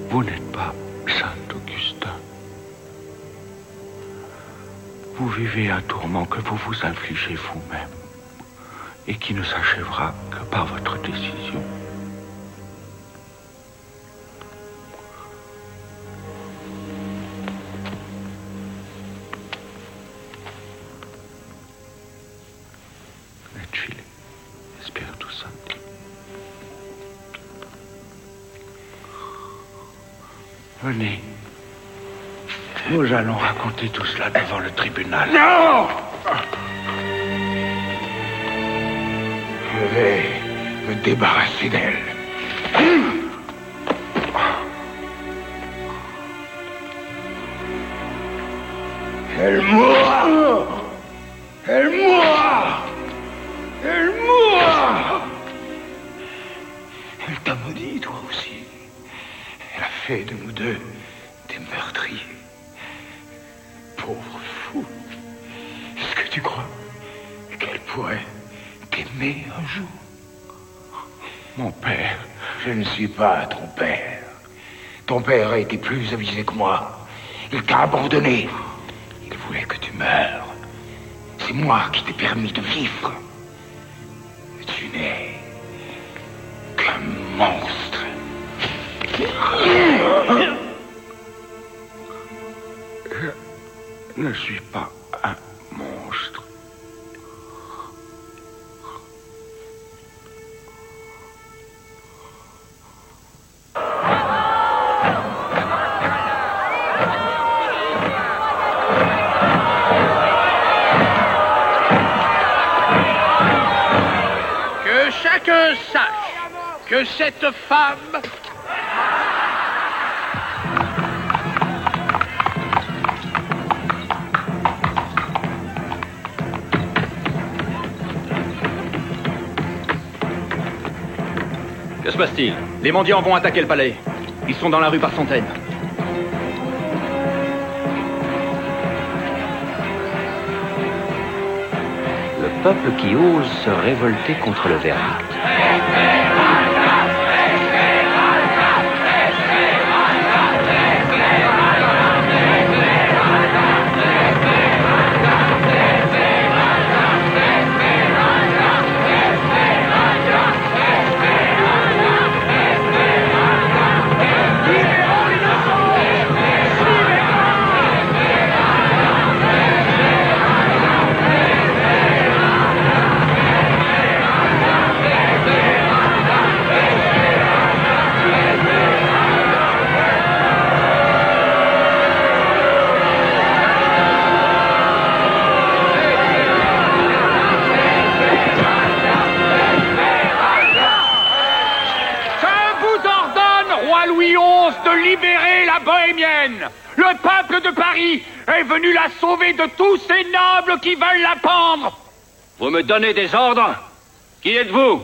Vous n'êtes pas Saint Augustin. Vous vivez un tourment que vous vous infligez vous-même et qui ne s'achèvera que par votre décision. Et Chile, Espiritu Santo. Venez. Nous allons raconter tout cela devant le tribunal. Non! Je vais me débarrasser d'elle. Elle mourra! Elle mourra! Elle mourra! Elle t'a maudit, toi aussi. Elle a fait de nous deux des meurtriers. Pauvre fou. Est-ce que tu crois qu'elle pourrait t'aimer un jour? Mon père. Je ne suis pas ton père. Ton père a été plus avisé que moi. Il t'a abandonné. Il voulait que tu meurs. C'est moi qui t'ai permis de vivre. Tu n'es qu'un monstre. Je ne suis pas un monstre. Que chacun sache que cette femme... Que se passe-t-il? Les mendiants vont attaquer le palais. Ils sont dans la rue par centaines. Le peuple qui ose se révolter contre le verdict. Le peuple de Paris est venu la sauver de tous ces nobles qui veulent la pendre. Vous me donnez des ordres? Qui êtes-vous?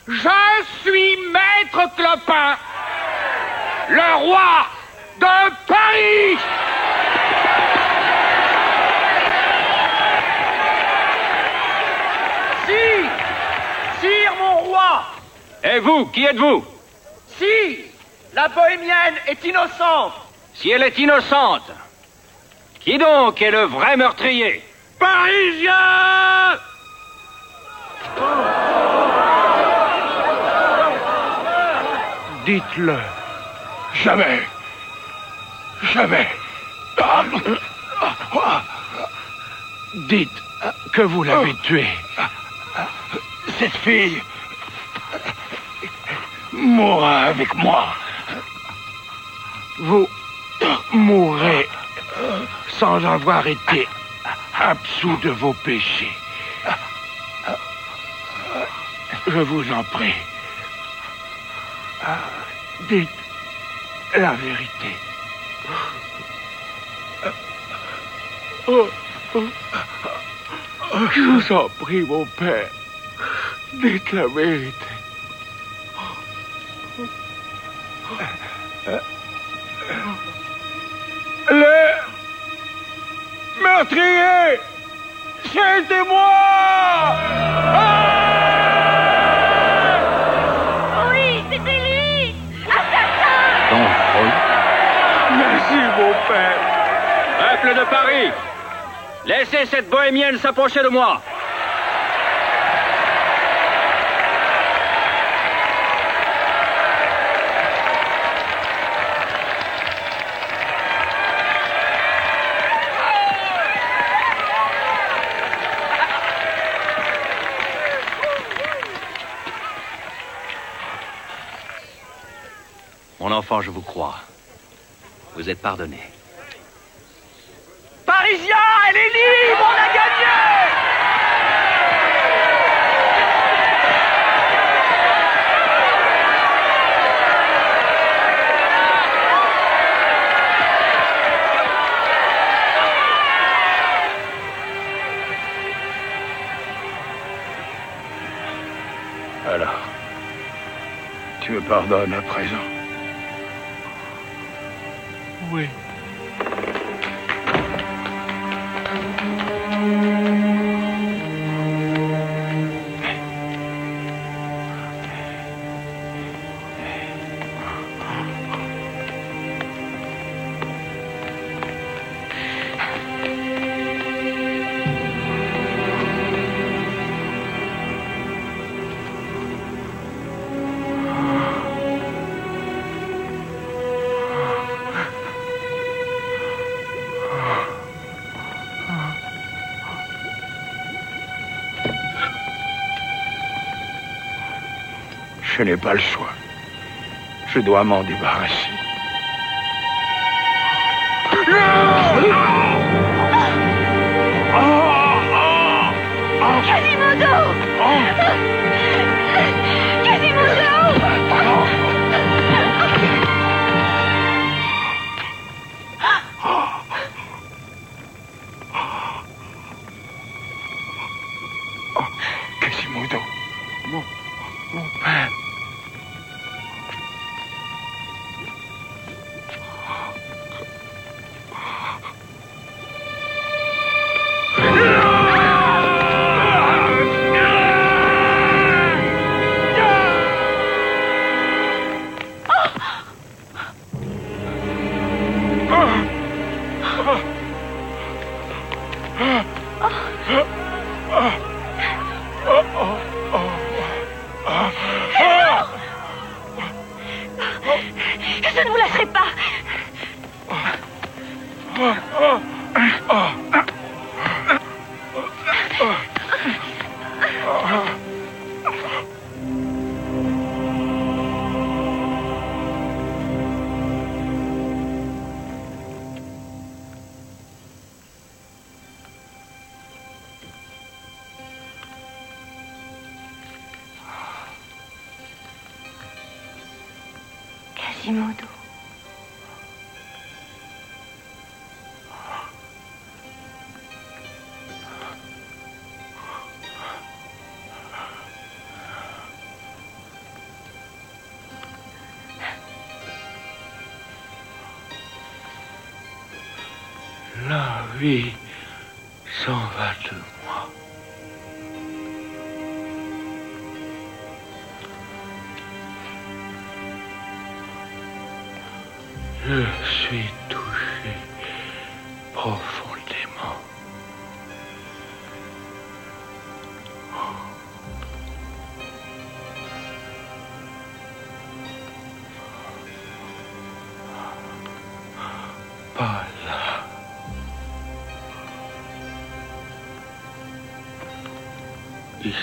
Je suis Maître Clopin, le roi de Paris. Sire, mon roi. Et vous, qui êtes-vous? Si, la bohémienne est innocente. Si elle est innocente, qui donc est le vrai meurtrier? Parisien! Dites-le. Jamais. Jamais. Dites que vous l'avez tué. Cette fille mourra avec moi. Vous mourrez sans avoir été absous de vos péchés. Je vous en prie. Dites la vérité. Je vous en prie, mon père. Dites la vérité. Le meurtrier, c'était moi! Oui, c'était lui! Assassin! Donc, oui. Merci, mon père. Peuple de Paris, laissez cette bohémienne s'approcher de moi. Mon enfant, je vous crois. Vous êtes pardonné. Parisien, elle est libre, on a gagné! Alors, tu me pardonnes à présent? Oui. Je n'ai pas le choix. Je dois m'en débarrasser. Quasimodo! Quasimodo, mon père. Je ne vous lâcherai pas. Quasimodo. La vie s'en va de moi. Je suis touché profondément. Pas là. Ici.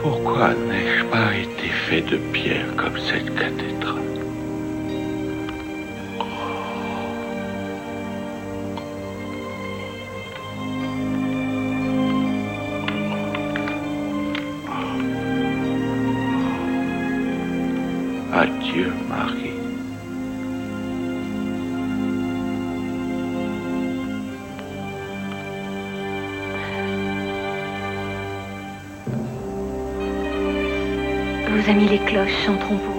Pourquoi n'ai-je pas été fait de pierre comme cette cathédrale? Adieu, Marie. Vos amis les cloches chanteront pour